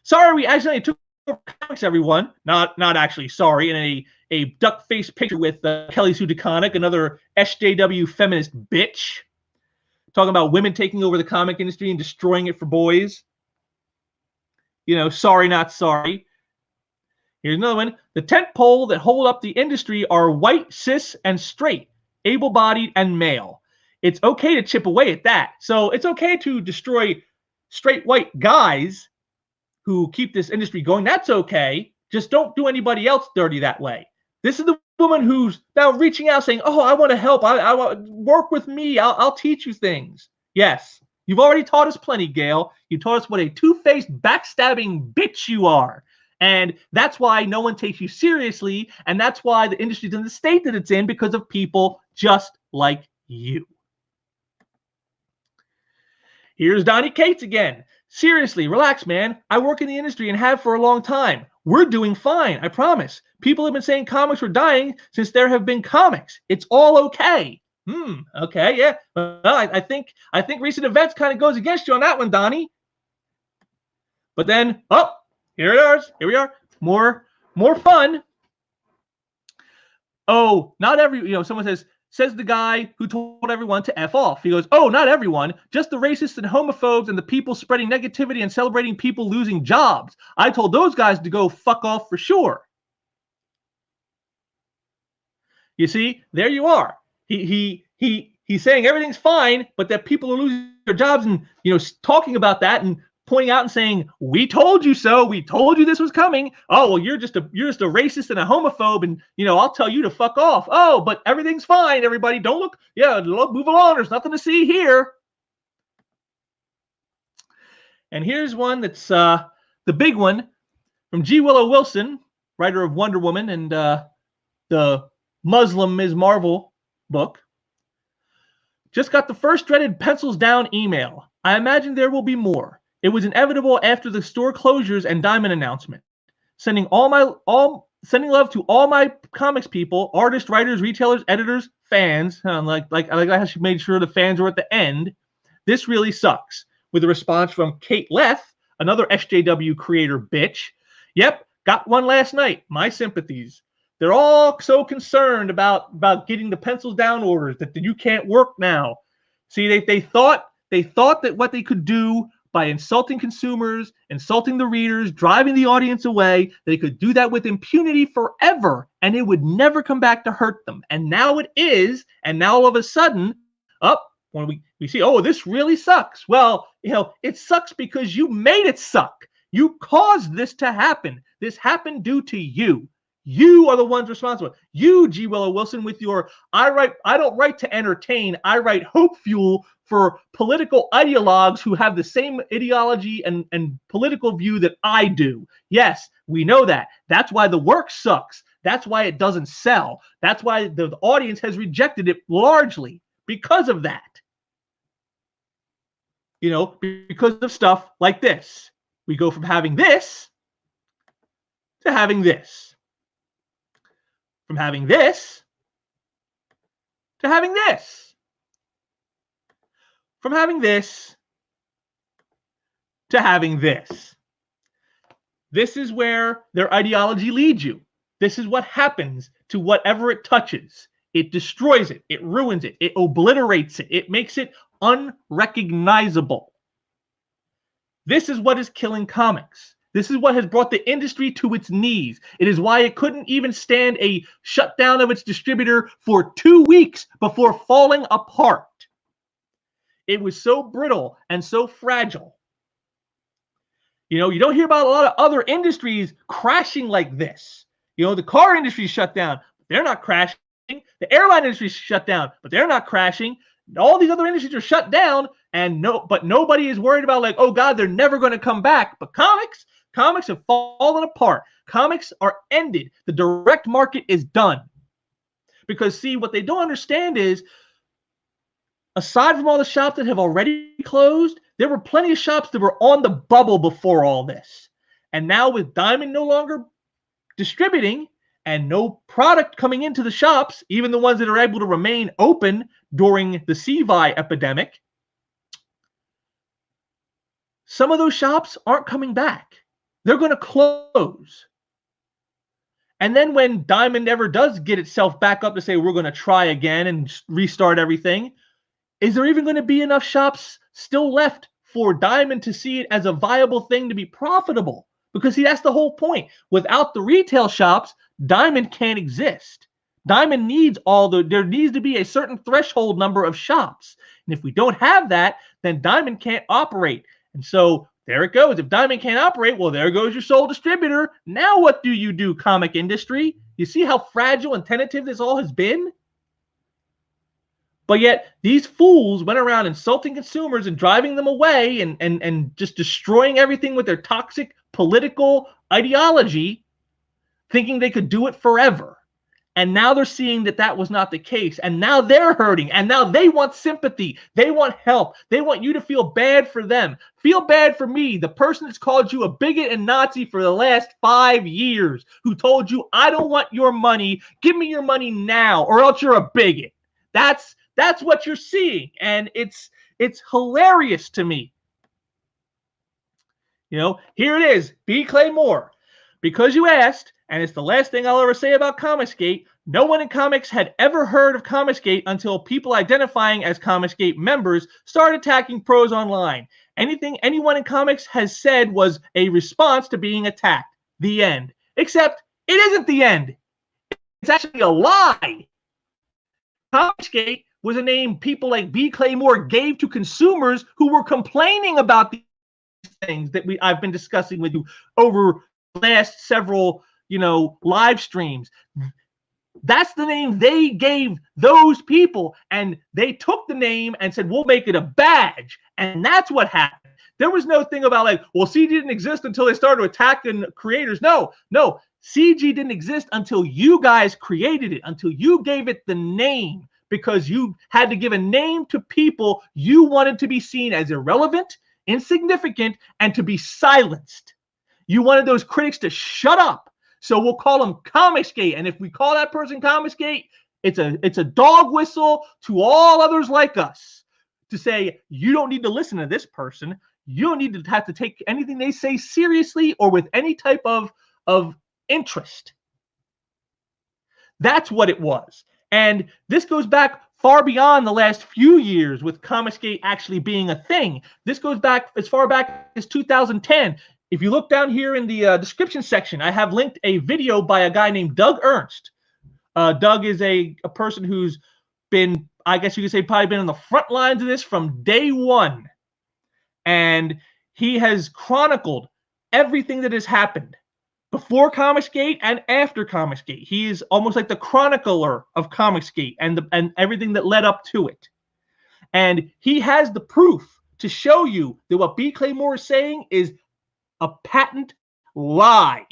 Sorry, we accidentally took over comics, everyone. Not actually sorry. In a duck-faced picture with Kelly Sue DeConnick, another SJW feminist bitch, talking about women taking over the comic industry and destroying it for boys. You know, sorry, not sorry. Here's another one. The tent pole that hold up the industry are white, cis, and straight, able-bodied, and male. It's okay to chip away at that. So it's okay to destroy straight white guys who keep this industry going. That's okay. Just don't do anybody else dirty that way. This is the woman who's now reaching out saying, oh, I want to help. I want work with me. I'll teach you things. Yes, you've already taught us plenty, Gail. You taught us what a two-faced, backstabbing bitch you are. And that's why no one takes you seriously. And that's why the industry's in the state that it's in, because of people just like you. Here's Donnie Cates again. Seriously, relax, man. I work in the industry and have for a long time. We're doing fine, I promise. People have been saying comics were dying since there have been comics. It's all okay. Okay, yeah. Well, I think recent events kind of goes against you on that one, Donnie. But then, here it is. Here we are. More fun. oh, not every, someone says the guy who told everyone to F off. He goes, oh, not everyone, just the racists and homophobes and the people spreading negativity and celebrating people losing jobs. I told those guys to go fuck off for sure. You see, there you are. He's saying everything's fine, but that people are losing their jobs, and talking about that and pointing out and saying, we told you so, we told you this was coming. Oh, well, you're just a racist and a homophobe, and I'll tell you to fuck off. Oh, but everything's fine, everybody. Don't look, move along. There's nothing to see here. And here's one that's the big one from G. Willow Wilson, writer of Wonder Woman and the Muslim Ms. Marvel book. Just got the first dreaded pencils down email. I imagine there will be more. It was inevitable after the store closures and Diamond announcement. Sending love to all my comics people, artists, writers, retailers, editors, fans. Like how she made sure the fans were at the end. This really sucks. With a response from Kate Leth, another SJW creator bitch. Yep, got one last night. My sympathies. They're all so concerned about getting the pencils down orders that you can't work now. See, they thought that what they could do by insulting consumers, insulting the readers, driving the audience away, they could do that with impunity forever, and it would never come back to hurt them. And now it is, and now all of a sudden, when we see, oh, this really sucks. Well, it sucks because you made it suck. You caused this to happen. This happened due to you. You are the ones responsible. You, G. Willow Wilson, with your I don't write to entertain. I write hope fuel for political ideologues who have the same ideology and political view that I do. Yes, we know that. That's why the work sucks. That's why it doesn't sell. That's why the audience has rejected it largely because of that. Because of stuff like this. We go from having this to having this. From having this to having this. From having this to having this. This is where their ideology leads you. This is what happens to whatever it touches. It destroys it. It ruins it. It obliterates it. It makes it unrecognizable. This is what is killing comics. This is what has brought the industry to its knees. It is why it couldn't even stand a shutdown of its distributor for 2 weeks before falling apart. It was so brittle and so fragile. You don't hear about a lot of other industries crashing like this. The car industry shut down, but they're not crashing. The airline industry shut down, but they're not crashing. All these other industries are shut down, but nobody is worried about, like, oh God, they're never going to come back. But comics have fallen apart. Comics are ended. The direct market is done. Because, see, what they don't understand is, aside from all the shops that have already closed, there were plenty of shops that were on the bubble before all this. And now with Diamond no longer distributing and no product coming into the shops, even the ones that are able to remain open during the CVI epidemic, some of those shops aren't coming back. They're going to close. And then when Diamond ever does get itself back up to say, we're going to try again and restart everything, is there even going to be enough shops still left for Diamond to see it as a viable thing to be profitable? Because, see, that's the whole point. Without the retail shops, Diamond can't exist. Diamond needs there needs to be a certain threshold number of shops. And if we don't have that, then Diamond can't operate. And so there it goes. If Diamond can't operate, well, there goes your sole distributor. Now what do you do, comic industry? You see how fragile and tentative this all has been? But yet these fools went around insulting consumers and driving them away and just destroying everything with their toxic political ideology, thinking they could do it forever. And now they're seeing that that was not the case. And now they're hurting. And now they want sympathy. They want help. They want you to feel bad for them. Feel bad for me, the person that's called you a bigot and Nazi for the last 5 years, who told you, I don't want your money. Give me your money now, or else you're a bigot. That's what you're seeing. And it's hilarious to me. Here it is. B. Clay Moore. Because you asked, and it's the last thing I'll ever say about Comicsgate, No one in comics had ever heard of Comicsgate until people identifying as Comicsgate members started attacking pros online. Anything anyone in comics has said was a response to being attacked. The end. Except it isn't the end. It's actually a lie. Comicsgate was a name people like B. Claymore gave to consumers who were complaining about these things that I've been discussing with you over the last several, live streams. That's the name they gave those people, and they took the name and said, we'll make it a badge. And that's what happened. There was no thing about like, well, CG didn't exist until they started attacking creators. No, CG didn't exist until you guys created it, until you gave it the name, because you had to give a name to people you wanted to be seen as irrelevant, insignificant, and to be silenced. You wanted those critics to shut up. So we'll call them Comicsgate. And if we call that person Comicsgate, it's a dog whistle to all others like us to say, you don't need to listen to this person. You don't need to have to take anything they say seriously or with any type of interest. That's what it was. And this goes back far beyond the last few years with Comicsgate actually being a thing. This goes back as far back as 2010. If you look down here in the description section, I have linked a video by a guy named Doug Ernst. Doug is a person who's been, I guess you could say, probably been on the front lines of this from day one. And he has chronicled everything that has happened before Comicsgate and after Comicsgate. He is almost like the chronicler of Comicsgate and everything that led up to it. And he has the proof to show you that what B. Claymore is saying is a patent lie.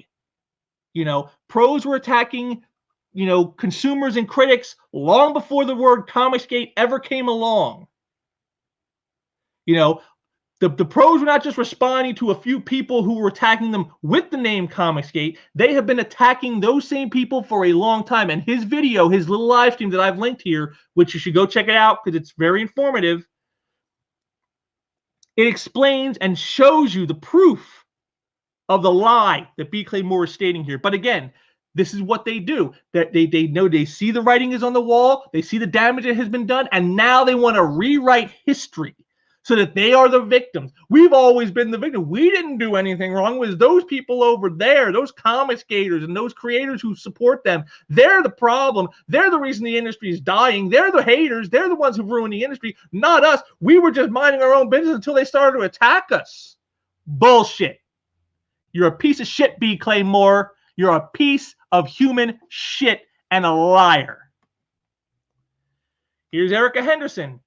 Pros were attacking, consumers and critics long before the word Comicsgate ever came along. The pros were not just responding to a few people who were attacking them with the name Comicsgate. They have been attacking those same people for a long time. And his video, his little live stream that I've linked here, which you should go check it out because it's very informative, it explains and shows you the proof of the lie that B. Claymore is stating here. But again, this is what they do. That they know, they see the writing is on the wall, they see the damage that has been done, and now they want to rewrite history so that they are the victims. We've always been the victim. We didn't do anything wrong. It was those people over there, those Comicsgaters and those creators who support them. They're the problem. They're the reason the industry is dying. They're the haters. They're the ones who ruined the industry, not us. We were just minding our own business until they started to attack us. Bullshit. You're a piece of shit, B. Claymore. You're a piece of human shit and a liar. Here's Erica Henderson,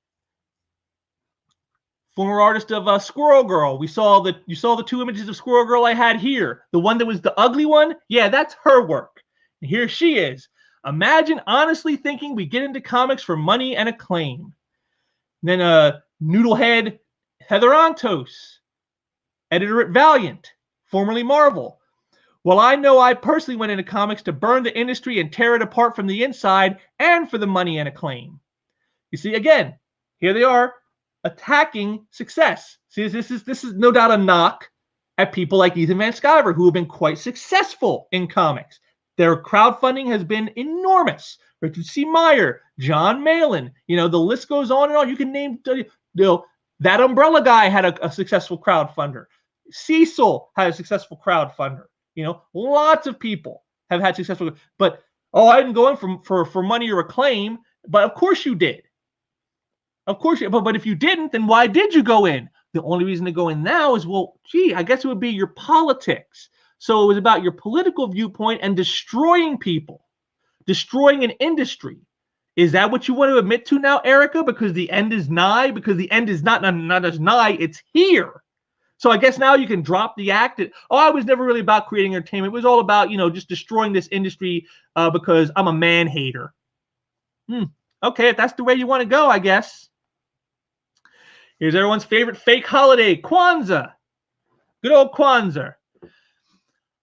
former artist of Squirrel Girl. You saw the two images of Squirrel Girl I had here. The one that was the ugly one, yeah, that's her work. And here she is. Imagine honestly thinking we get into comics for money and acclaim. And then Noodlehead Heather Ontos, editor at Valiant, formerly Marvel. Well, I know I personally went into comics to burn the industry and tear it apart from the inside and for the money and acclaim. You see, again, here they are attacking success. See, this is no doubt a knock at people like Ethan Van Sciver, who have been quite successful in comics. Their crowdfunding has been enormous. Richard C. Meyer, John Malin, the list goes on and on. You can name, that Umbrella guy had a successful crowdfunder. Cecil had a successful crowdfunder. Lots of people have had successful, but I didn't go in for money or acclaim. But of course you did. Of course, but if you didn't, then why did you go in? The only reason to go in now is, well, gee, I guess it would be your politics. So it was about your political viewpoint and destroying people, destroying an industry. Is that what you want to admit to now, Erica? Because the end is nigh. Because the end is not as nigh, it's here. So I guess now you can drop the act that, I was never really about creating entertainment. It was all about, just destroying this industry because I'm a man hater. Okay, if that's the way you want to go, I guess. Here's everyone's favorite fake holiday, Kwanzaa. Good old Kwanzaa.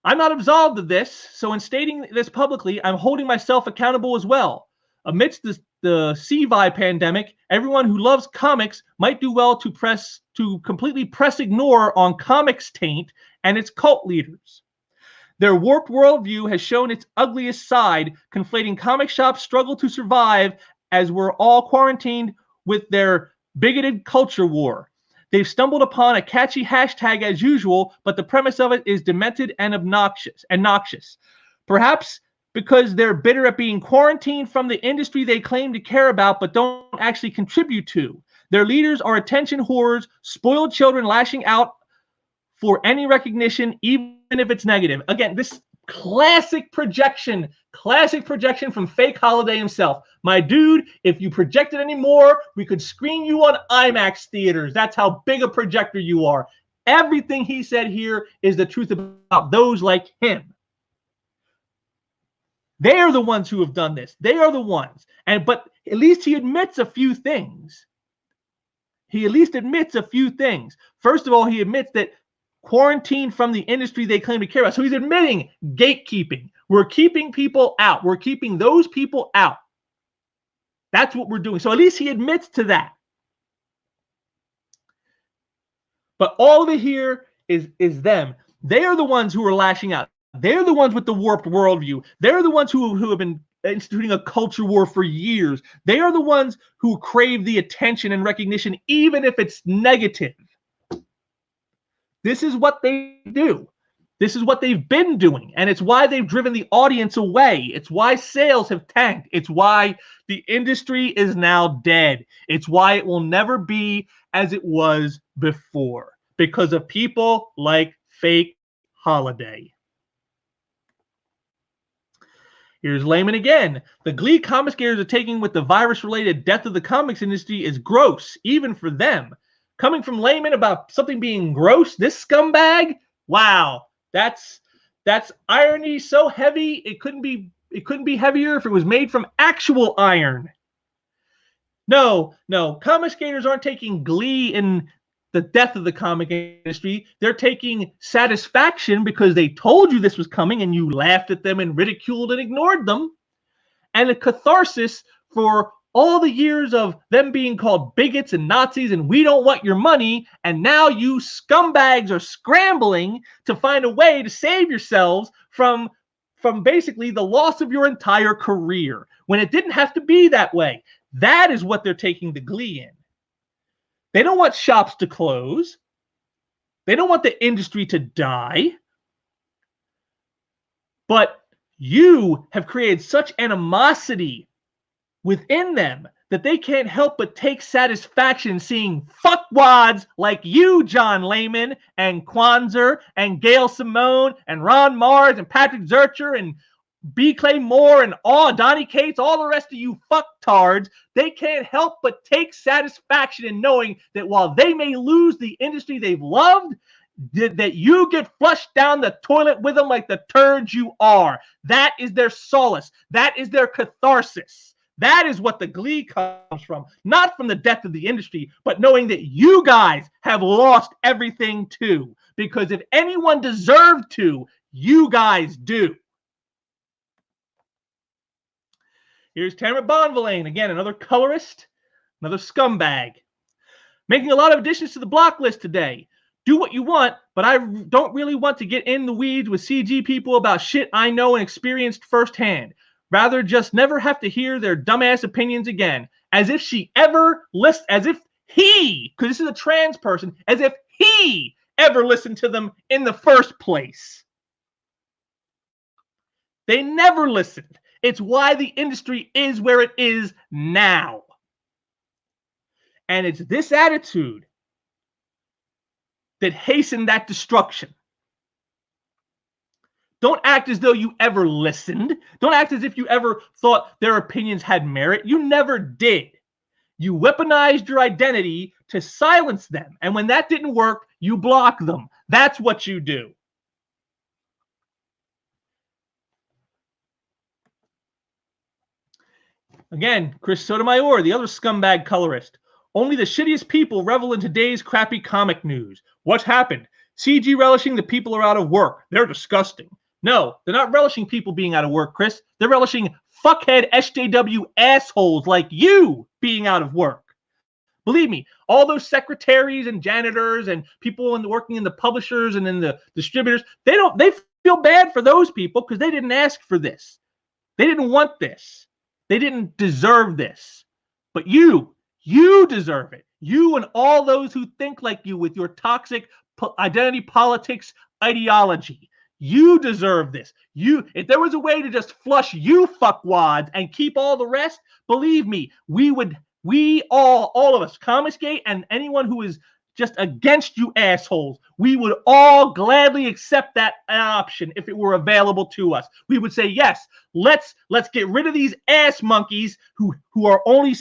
I'm not absolved of this, so in stating this publicly, I'm holding myself accountable as well. Amidst the CVI pandemic, everyone who loves comics might do well to completely press ignore on comics taint and its cult leaders. Their warped worldview has shown its ugliest side, conflating comic shops' struggle to survive as we're all quarantined with their bigoted culture war. They've stumbled upon a catchy hashtag as usual, but the premise of it is demented and obnoxious. Perhaps because they're bitter at being quarantined from the industry they claim to care about but don't actually contribute to. Their leaders are attention whores, spoiled children lashing out for any recognition, even if it's negative. Again, this classic projection from fake Holiday himself. My dude, if you projected anymore, we could screen you on IMAX theaters. That's how big a projector you are. Everything he said here is the truth about those like him. They are the ones who have done this. They are the ones. But at least he admits a few things. First of all, he admits that quarantined from the industry they claim to care about. So he's admitting gatekeeping. We're keeping people out. We're keeping those people out. That's what we're doing. So at least he admits to that. But all of it here is them. They are the ones who are lashing out. They're the ones with the warped worldview. They're the ones who have been instituting a culture war for years. They are the ones who crave the attention and recognition, even if it's negative. This is what they do. This is what they've been doing. And it's why they've driven the audience away. It's why sales have tanked. It's why the industry is now dead. It's why it will never be as it was before. Because of people like fake Holiday. Here's Layman again. The glee comic scares are taking with the virus-related death of the comics industry is gross, even for them. Coming from Layman about something being gross, this scumbag? Wow, that's irony so heavy it couldn't be heavier if it was made from actual iron. No, comic skaters aren't taking glee in the death of the comic industry. They're taking satisfaction because they told you this was coming and you laughed at them and ridiculed and ignored them. And a catharsis for all the years of them being called bigots and Nazis and we don't want your money. And now you scumbags are scrambling to find a way to save yourselves from basically the loss of your entire career when it didn't have to be that way. That is what they're taking the glee in. They don't want shops to close. They don't want the industry to die. But you have created such animosity within them that they can't help but take satisfaction seeing fuckwads like you, John Layman, and Kwanzaa, and Gail Simone, and Ron Mars, and Patrick Zurcher, and B. Clay Moore, and all Donnie Cates, all the rest of you fucktards. They can't help but take satisfaction in knowing that while they may lose the industry they've loved, that you get flushed down the toilet with them like the turds you are. That is their solace. That is their catharsis. That is what the glee comes from. Not from the death of the industry, but knowing that you guys have lost everything too. Because if anyone deserved to, you guys do. Here's Tamara Bonvillain, again, another colorist, another scumbag. Making a lot of additions to the block list today. Do what you want, but I don't really want to get in the weeds with CG people about shit I know and experienced firsthand. Rather just never have to hear their dumbass opinions again. As if he, because this is a trans person, as if he ever listened to them in the first place. They never listened. It's why the industry is where it is now. And it's this attitude that hastened that destruction. Don't act as though you ever listened. Don't act as if you ever thought their opinions had merit. You never did. You weaponized your identity to silence them. And when that didn't work, you block them. That's what you do. Again, Chris Sotomayor, the other scumbag colorist. Only the shittiest people revel in today's crappy comic news. What's happened? CG relishing the people are out of work. They're disgusting. No, they're not relishing people being out of work, Chris. They're relishing fuckhead SJW assholes like you being out of work. Believe me, all those secretaries and janitors and people working in the publishers and in the distributors, they feel bad for those people because they didn't ask for this. They didn't want this. They didn't deserve this. But you deserve it. You and all those who think like you with your toxic identity politics ideology. You deserve this. If there was a way to just flush you fuckwads and keep all the rest, believe me, all of us, Comicsgate and anyone who is just against you assholes, we would all gladly accept that option if it were available to us. We would say, yes, let's get rid of these ass monkeys who are only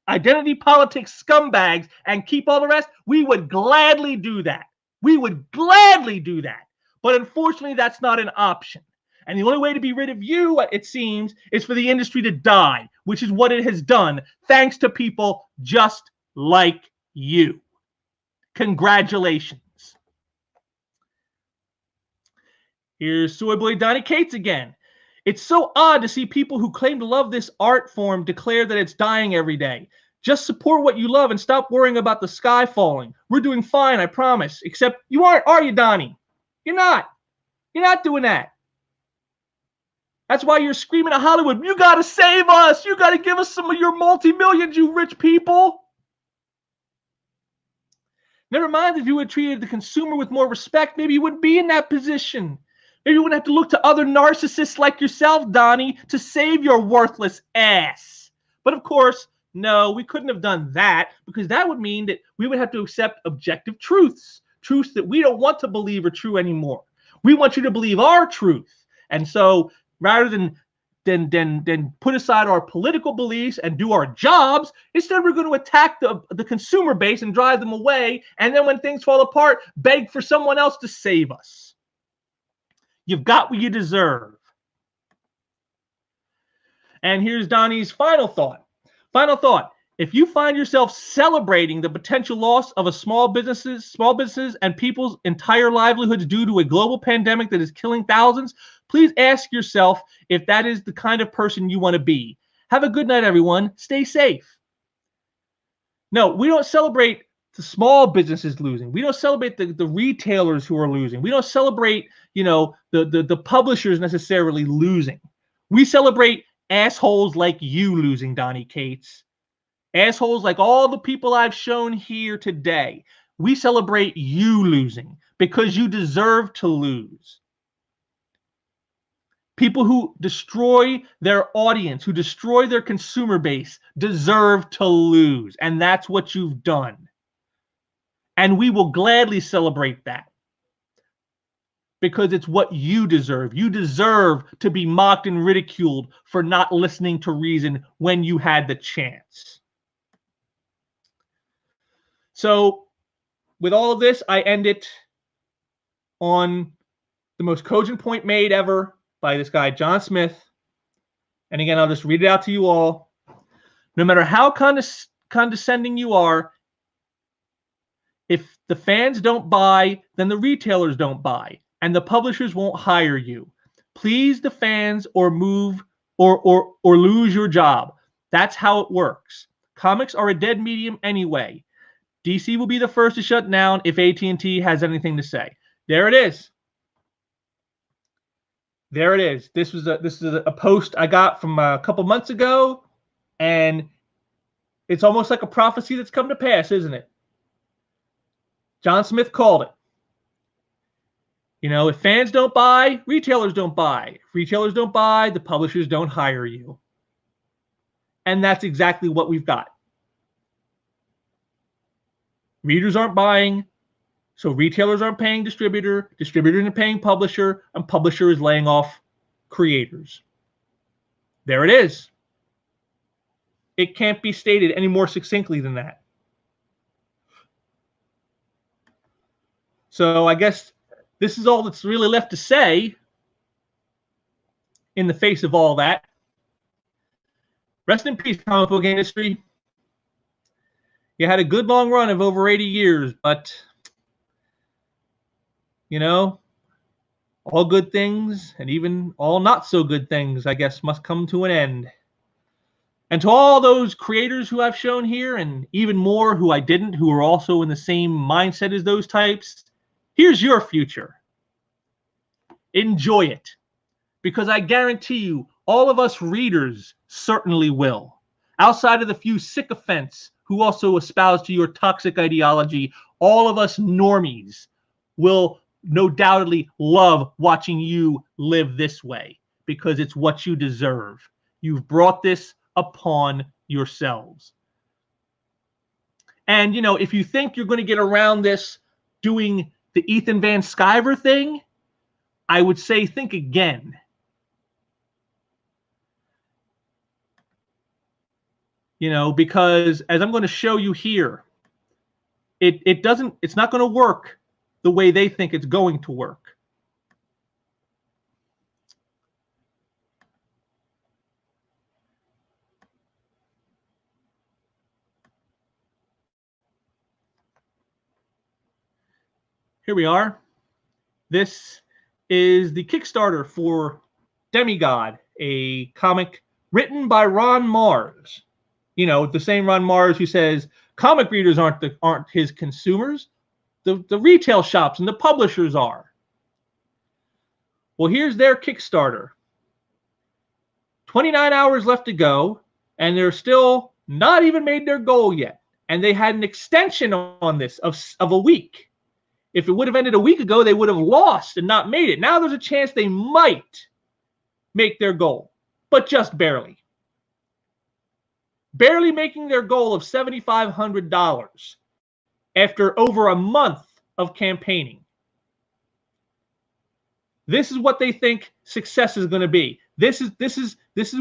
identity politics scumbags and keep all the rest. We would gladly do that. We would gladly do that. But unfortunately, that's not an option. And the only way to be rid of you, it seems, is for the industry to die, which is what it has done, thanks to people just like you. Congratulations. Here's Soy Boy Donnie Cates again. It's so odd to see people who claim to love this art form declare that it's dying every day. Just support what you love and stop worrying about the sky falling. We're doing fine, I promise. Except you aren't, are you, Donnie? You're not. You're not doing that. That's why you're screaming at Hollywood, you got to save us. You got to give us some of your multi-millions, you rich people. Never mind if you had treated the consumer with more respect, maybe you wouldn't be in that position. Maybe you wouldn't have to look to other narcissists like yourself, Donnie, to save your worthless ass. But of course, no, we couldn't have done that because that would mean that we would have to accept objective truths that we don't want to believe are true anymore. We want you to believe our truth. And so rather than put aside our political beliefs and do our jobs, instead we're going to attack the consumer base and drive them away. And then when things fall apart, beg for someone else to save us. You've got what you deserve. And here's Donnie's final thought. Final thought. If you find yourself celebrating the potential loss of small businesses and people's entire livelihoods due to a global pandemic that is killing thousands, please ask yourself if that is the kind of person you want to be. Have a good night, everyone. Stay safe. No, we don't celebrate the small businesses losing. We don't celebrate the retailers who are losing. We don't celebrate, the publishers necessarily losing. We celebrate assholes like you losing, Donnie Cates. Assholes like all the people I've shown here today. We celebrate you losing because you deserve to lose. People who destroy their audience, who destroy their consumer base, deserve to lose. And that's what you've done. And we will gladly celebrate that. Because it's what you deserve. You deserve to be mocked and ridiculed for not listening to reason when you had the chance. So, with all of this, I end it on the most cogent point made ever by this guy, John Smith. And again, I'll just read it out to you all. No matter how condescending you are, if the fans don't buy, then the retailers don't buy, and the publishers won't hire you. Please the fans or move or lose your job. That's how it works. Comics are a dead medium anyway. DC will be the first to shut down if AT&T has anything to say. There it is. There it is. This is a post I got from a couple months ago, and it's almost like a prophecy that's come to pass, isn't it? John Smith called it. If fans don't buy, retailers don't buy. If retailers don't buy, the publishers don't hire you. And that's exactly what we've got. Readers aren't buying, so retailers aren't paying distributor, distributor isn't paying publisher, and publisher is laying off creators. There it is. It can't be stated any more succinctly than that. So I guess this is all that's really left to say in the face of all that. Rest in peace, comic book industry. You had a good long run of over 80 years, but, all good things and even all not so good things, I guess, must come to an end. And to all those creators who I've shown here, and even more who I didn't, who are also in the same mindset as those types, here's your future. Enjoy it, because I guarantee you, all of us readers certainly will. Outside of the few sycophants who also espouse to your toxic ideology, all of us normies will no doubtedly love watching you live this way, because it's what you deserve. You've brought this upon yourselves. And, you know, if you think you're going to get around this doing the Ethan Van Sciver thing, I would say think again. You know, because as I'm going to show you here, it's not going to work the way they think it's going to work. Here we are. This is the Kickstarter for Demigod, a comic written by Ron Marz. You know, the same Ron Marz who says comic readers aren't his consumers. The retail shops and the publishers are. Well, here's their Kickstarter. 29 hours left to go, and they're still not even made their goal yet. And they had an extension on this of a week. If it would have ended a week ago, they would have lost and not made it. Now there's a chance they might make their goal, but just barely. Barely making their goal of $7,500 after over a month of campaigning. This is what they think success is going to be. This is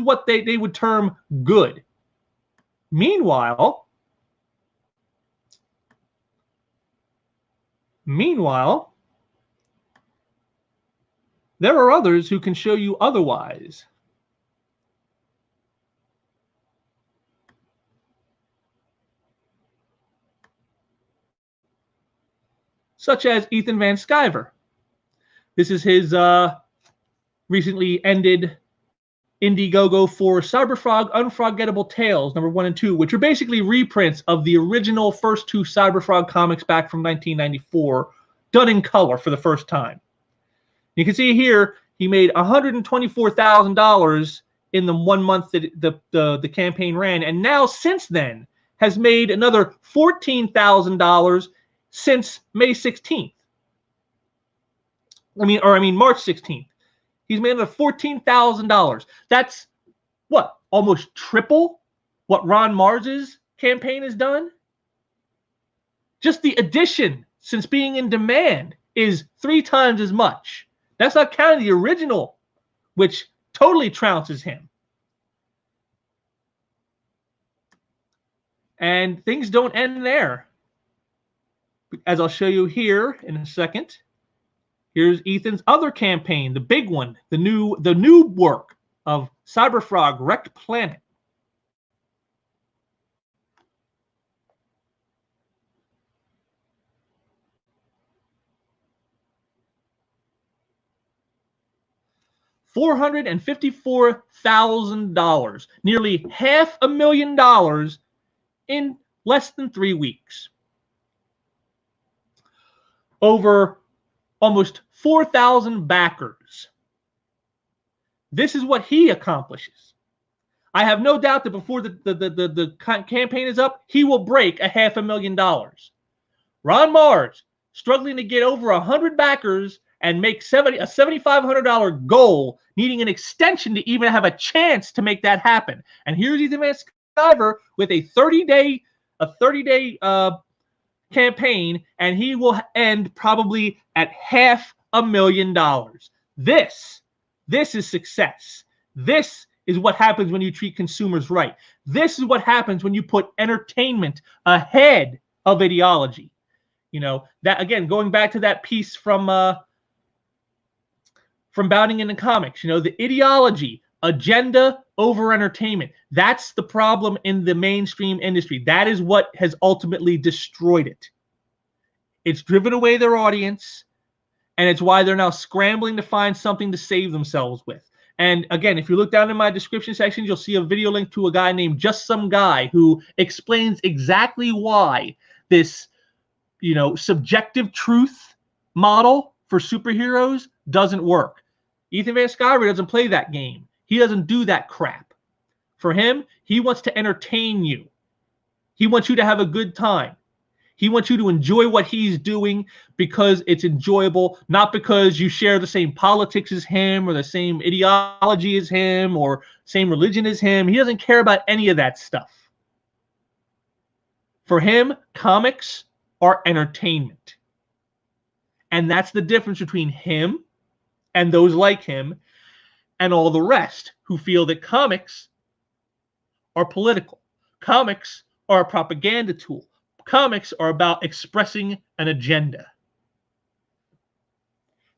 what they would term good. Meanwhile, there are others who can show you otherwise. Such as Ethan Van Sciver. This is his recently ended Indiegogo for Cyberfrog Unforgettable Tales, number 1 and 2, which are basically reprints of the original first 2 Cyberfrog comics back from 1994, done in color for the first time. You can see here he made $124,000 in the 1 month that the campaign ran, and now since then has made another $14,000 since May 16th. I mean March 16th. He's made another $14,000. That's what? Almost triple what Ron Marz's campaign has done? Just the addition since being in demand is 3 times as much. That's not counting the original, which totally trounces him. And things don't end there. As I'll show you here in a second. Here's Ethan's other campaign, the big one, the new work of Cyberfrog Wrecked Planet. $454,000, nearly $500,000 in less than 3 weeks. Over almost 4,000 backers. This is what he accomplishes. I have no doubt that before the campaign is up, he will break $500,000. Ron Marz struggling to get over 100 backers and make a $7,500 goal, needing an extension to even have a chance to make that happen. And here's Ethan Van Sciver with a 30-day campaign, and he will end probably at $500,000. This is success. This is what happens when you treat consumers right. This is what happens when you put entertainment ahead of ideology. You know, that again, going back to that piece from Bounding into Comics, you know, the ideology, agenda over entertainment. That's the problem in the mainstream industry. That is what has ultimately destroyed it. It's driven away their audience, and it's why they're now scrambling to find something to save themselves with. And again, if you look down in my description section, you'll see a video link to a guy named Just Some Guy who explains exactly why this, you know, subjective truth model for superheroes doesn't work. Ethan Van Sciver doesn't play that game. He doesn't do that crap. For him, he wants to entertain you. He wants you to have a good time. He wants you to enjoy what he's doing because it's enjoyable, not because you share the same politics as him or the same ideology as him or same religion as him. He doesn't care about any of that stuff. For him, comics are entertainment. And that's the difference between him and those like him and all the rest who feel that comics are political. Comics are a propaganda tool. Comics are about expressing an agenda.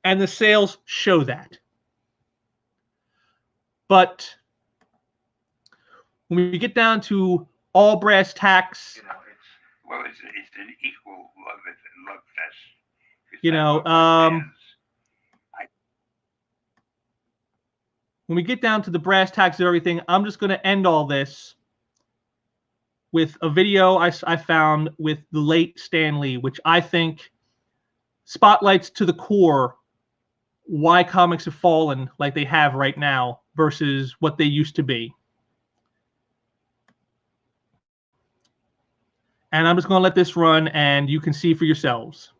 And the sales show that. But when we get down to all brass tacks, it's an equal love fest. When we get down to the brass tacks of everything, I'm just going to end all this with a video I found with the late Stan Lee, which I think spotlights to the core why comics have fallen like they have right now versus what they used to be. And I'm just going to let this run, and you can see for yourselves.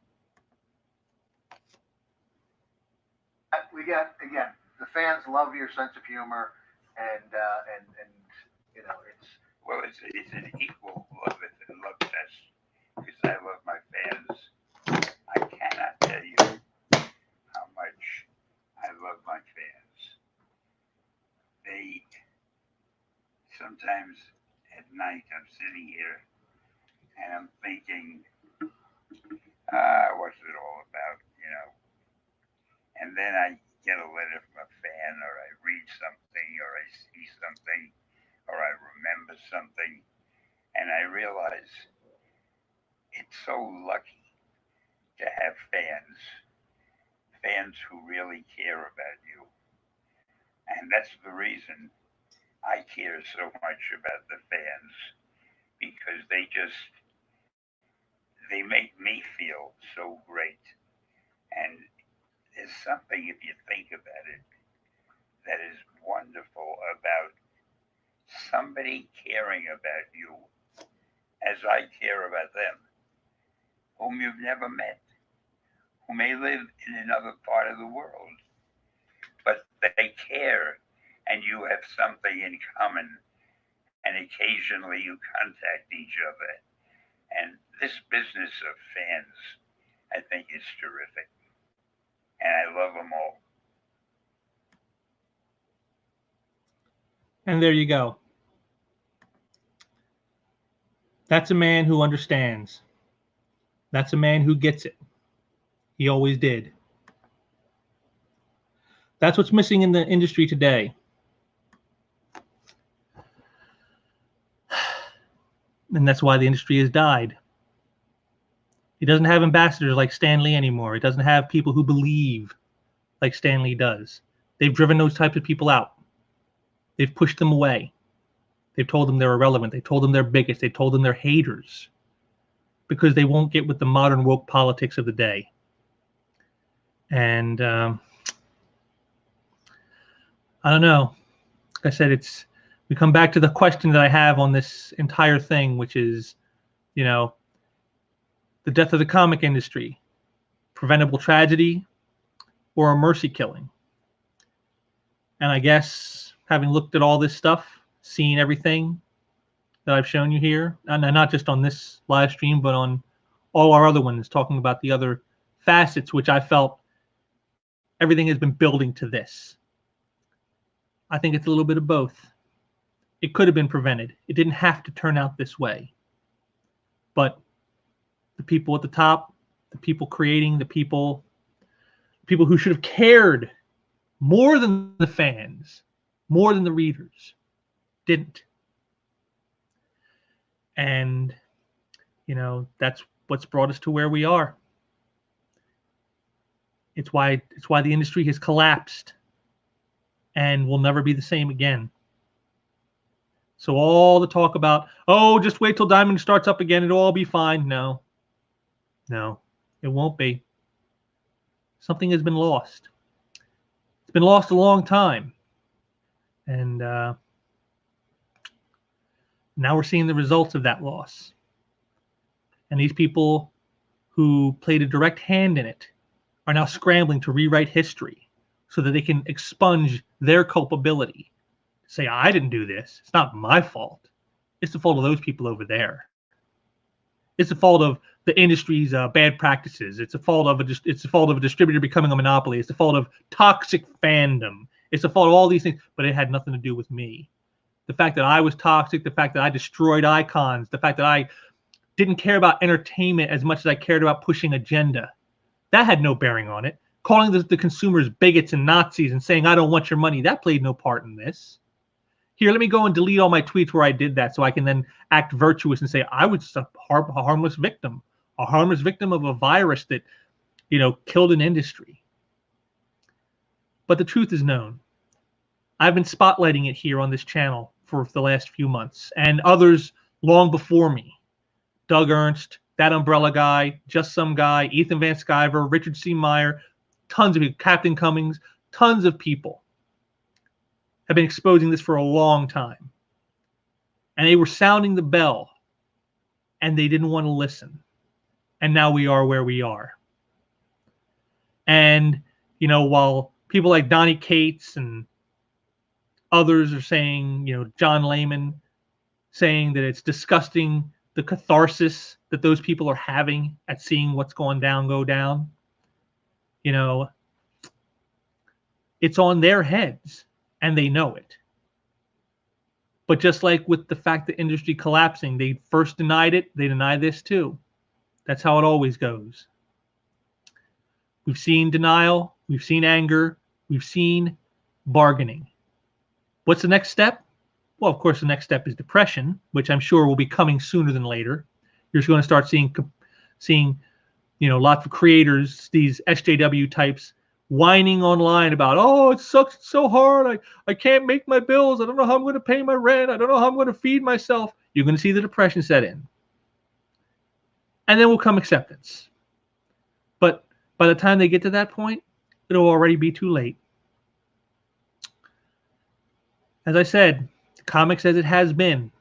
We got, again, the fans love your sense of humor, and you know, it's an equal love fest because I love my fans. I cannot tell you how much I love my fans. They sometimes at night I'm sitting here and I'm thinking, what's it all about, you know? And then I get a letter from a fan, or I read something, or I see something, or I remember something, and I realize it's so lucky to have fans who really care about you. And that's the reason I care so much about the fans, because they make me feel so great. And there's something, if you think about it, that is wonderful about somebody caring about you as I care about them, whom you've never met, who may live in another part of the world, but they care and you have something in common, and occasionally you contact each other. And this business of fans, I think, is terrific. And I love them all. And there you go. That's a man who understands. That's a man who gets it. He always did. That's what's missing in the industry today. And that's why the industry has died. It doesn't have ambassadors like Stan Lee anymore. It doesn't have people who believe like Stan Lee does. They've driven those types of people out. They've pushed them away. They've told them they're irrelevant. They told them they're bigots. They told them they're haters because they won't get with the modern woke politics of the day. And I don't know. Like I said, we come back to the question that I have on this entire thing, which is, you know, the death of the comic industry, preventable tragedy, or a mercy killing. And I guess having looked at all this stuff, seen everything that I've shown you here, and not just on this live stream, but on all our other ones, talking about the other facets, which I felt everything has been building to this. I think it's a little bit of both. It could have been prevented. It didn't have to turn out this way. But the people at the top, the people creating, the people who should have cared more than the fans, more than the readers, didn't. And, you know, that's what's brought us to where we are. It's why the industry has collapsed and will never be the same again. So all the talk about, oh, just wait till Diamond starts up again, it'll all be fine. No, it won't be. Something has been lost. It's been lost a long time. And now we're seeing the results of that loss. And these people who played a direct hand in it are now scrambling to rewrite history so that they can expunge their culpability. Say, I didn't do this. It's not my fault. It's the fault of those people over there. It's the fault of the industry's bad practices. It's the fault of a distributor becoming a monopoly. It's the fault of toxic fandom. It's the fault of all these things, but it had nothing to do with me. The fact that I was toxic, the fact that I destroyed icons, the fact that I didn't care about entertainment as much as I cared about pushing agenda, that had no bearing on it. Calling the consumers bigots and Nazis and saying, I don't want your money, that played no part in this. Here, let me go and delete all my tweets where I did that so I can then act virtuous and say I was just a harmless victim of a virus that, killed an industry. But the truth is known. I've been spotlighting it here on this channel for the last few months, and others long before me. Doug Ernst, That Umbrella Guy, Just Some Guy, Ethan Van Sciver, Richard C. Meyer, tons of people, Captain Cummings, tons of people have been exposing this for a long time. And they were sounding the bell, and they didn't want to listen. And now we are where we are. And, while people like Donnie Cates and others are saying, John Layman, saying that it's disgusting, the catharsis that those people are having at seeing what's going down go down, it's on their heads. And they know it. But just like with the fact that industry collapsing, they first denied it, they deny this too. That's how it always goes. We've seen denial, we've seen anger, we've seen bargaining. What's the next step? Well, of course, the next step is depression, which I'm sure will be coming sooner than later. You're just going to start seeing, lots of creators, these SJW types, whining online about, oh, it sucks, it's so hard, I can't make my bills, I don't know how I'm going to pay my rent, I don't know how I'm going to feed myself. You're going to see the depression set in. And then will come acceptance. But by the time they get to that point, it'll already be too late. As I said, comics as it has been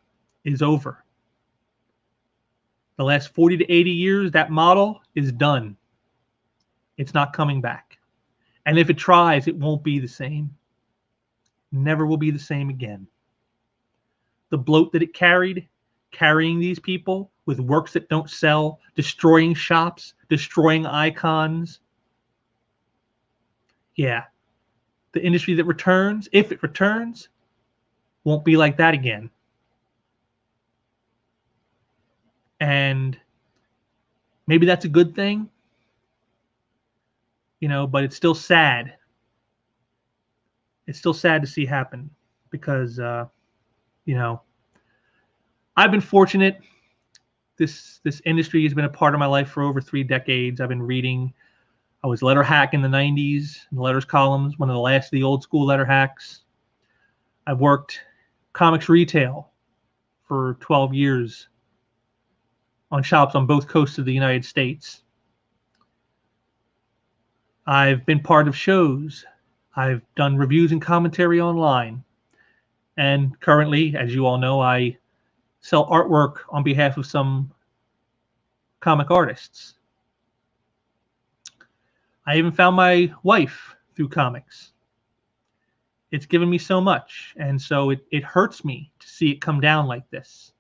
is over. The last 40 to 80 years, that model is done. It's not coming back. And if it tries, it won't be the same. Never will be the same again. The bloat that it carried, carrying these people with works that don't sell, destroying shops, destroying icons. Yeah, the industry that returns, if it returns, won't be like that again. And maybe that's a good thing. But it's still sad. It's still sad to see happen because, I've been fortunate. This industry has been a part of my life for over 3 decades. I've been reading. I was letter hack in the 90s, in the letters columns, one of the last of the old school letter hacks. I've worked comics retail for 12 years on shops on both coasts of the United States. I've been part of shows. I've done reviews and commentary online. And currently, as you all know, I sell artwork on behalf of some comic artists. I even found my wife through comics. It's given me so much. And so it hurts me to see it come down like this.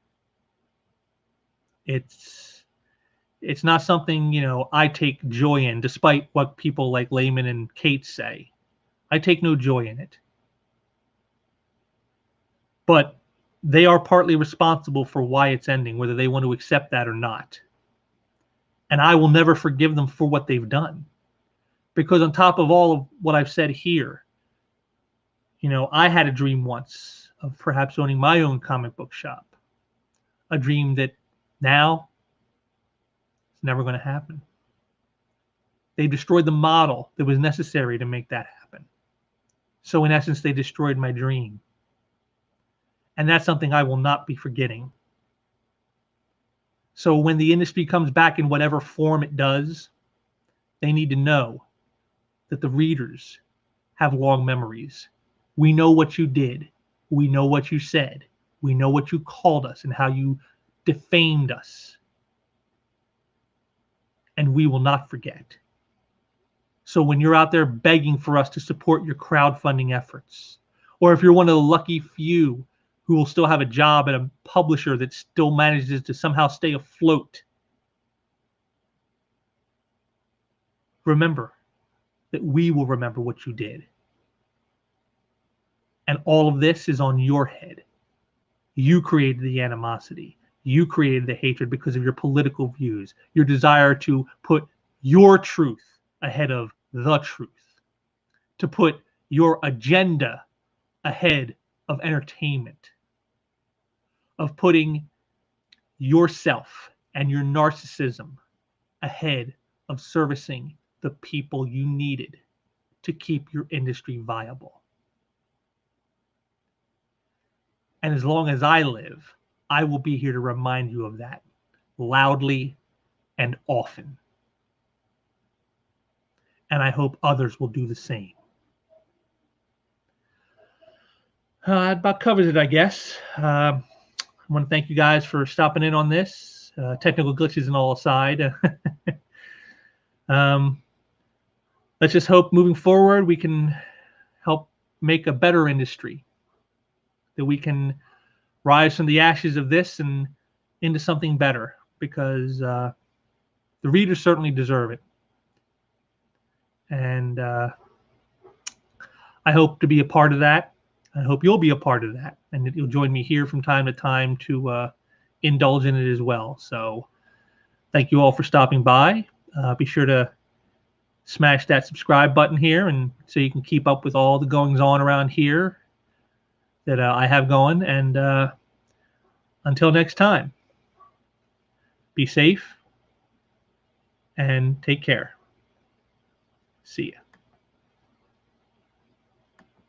It's not something, I take joy in, despite what people like Layman and Kate say. I take no joy in it. But they are partly responsible for why it's ending, whether they want to accept that or not. And I will never forgive them for what they've done. Because on top of all of what I've said here, I had a dream once of perhaps owning my own comic book shop. A dream that now it's never going to happen. They destroyed the model that was necessary to make that happen. So in essence, they destroyed my dream. And that's something I will not be forgetting. So when the industry comes back in whatever form it does, they need to know that the readers have long memories. We know what you did. We know what you said. We know what you called us and how you defamed us. And we will not forget. So when you're out there begging for us to support your crowdfunding efforts, or if you're one of the lucky few who will still have a job at a publisher that still manages to somehow stay afloat, remember that we will remember what you did. And all of this is on your head. You created the animosity. You created the hatred because of your political views, your desire to put your truth ahead of the truth, to put your agenda ahead of entertainment, of putting yourself and your narcissism ahead of servicing the people you needed to keep your industry viable. And as long as I live, I will be here to remind you of that loudly and often. And I hope others will do the same. That about covers it, I guess. I want to thank you guys for stopping in on this. Technical glitches and all aside. Let's just hope moving forward we can help make a better industry, that we can rise from the ashes of this and into something better, because the readers certainly deserve it. And I hope to be a part of that. I hope you'll be a part of that, and that you'll join me here from time to time to indulge in it as well. So thank you all for stopping by. Be sure to smash that subscribe button here, and so you can keep up with all the goings on around here that I have going. And until next time, be safe and take care. See ya.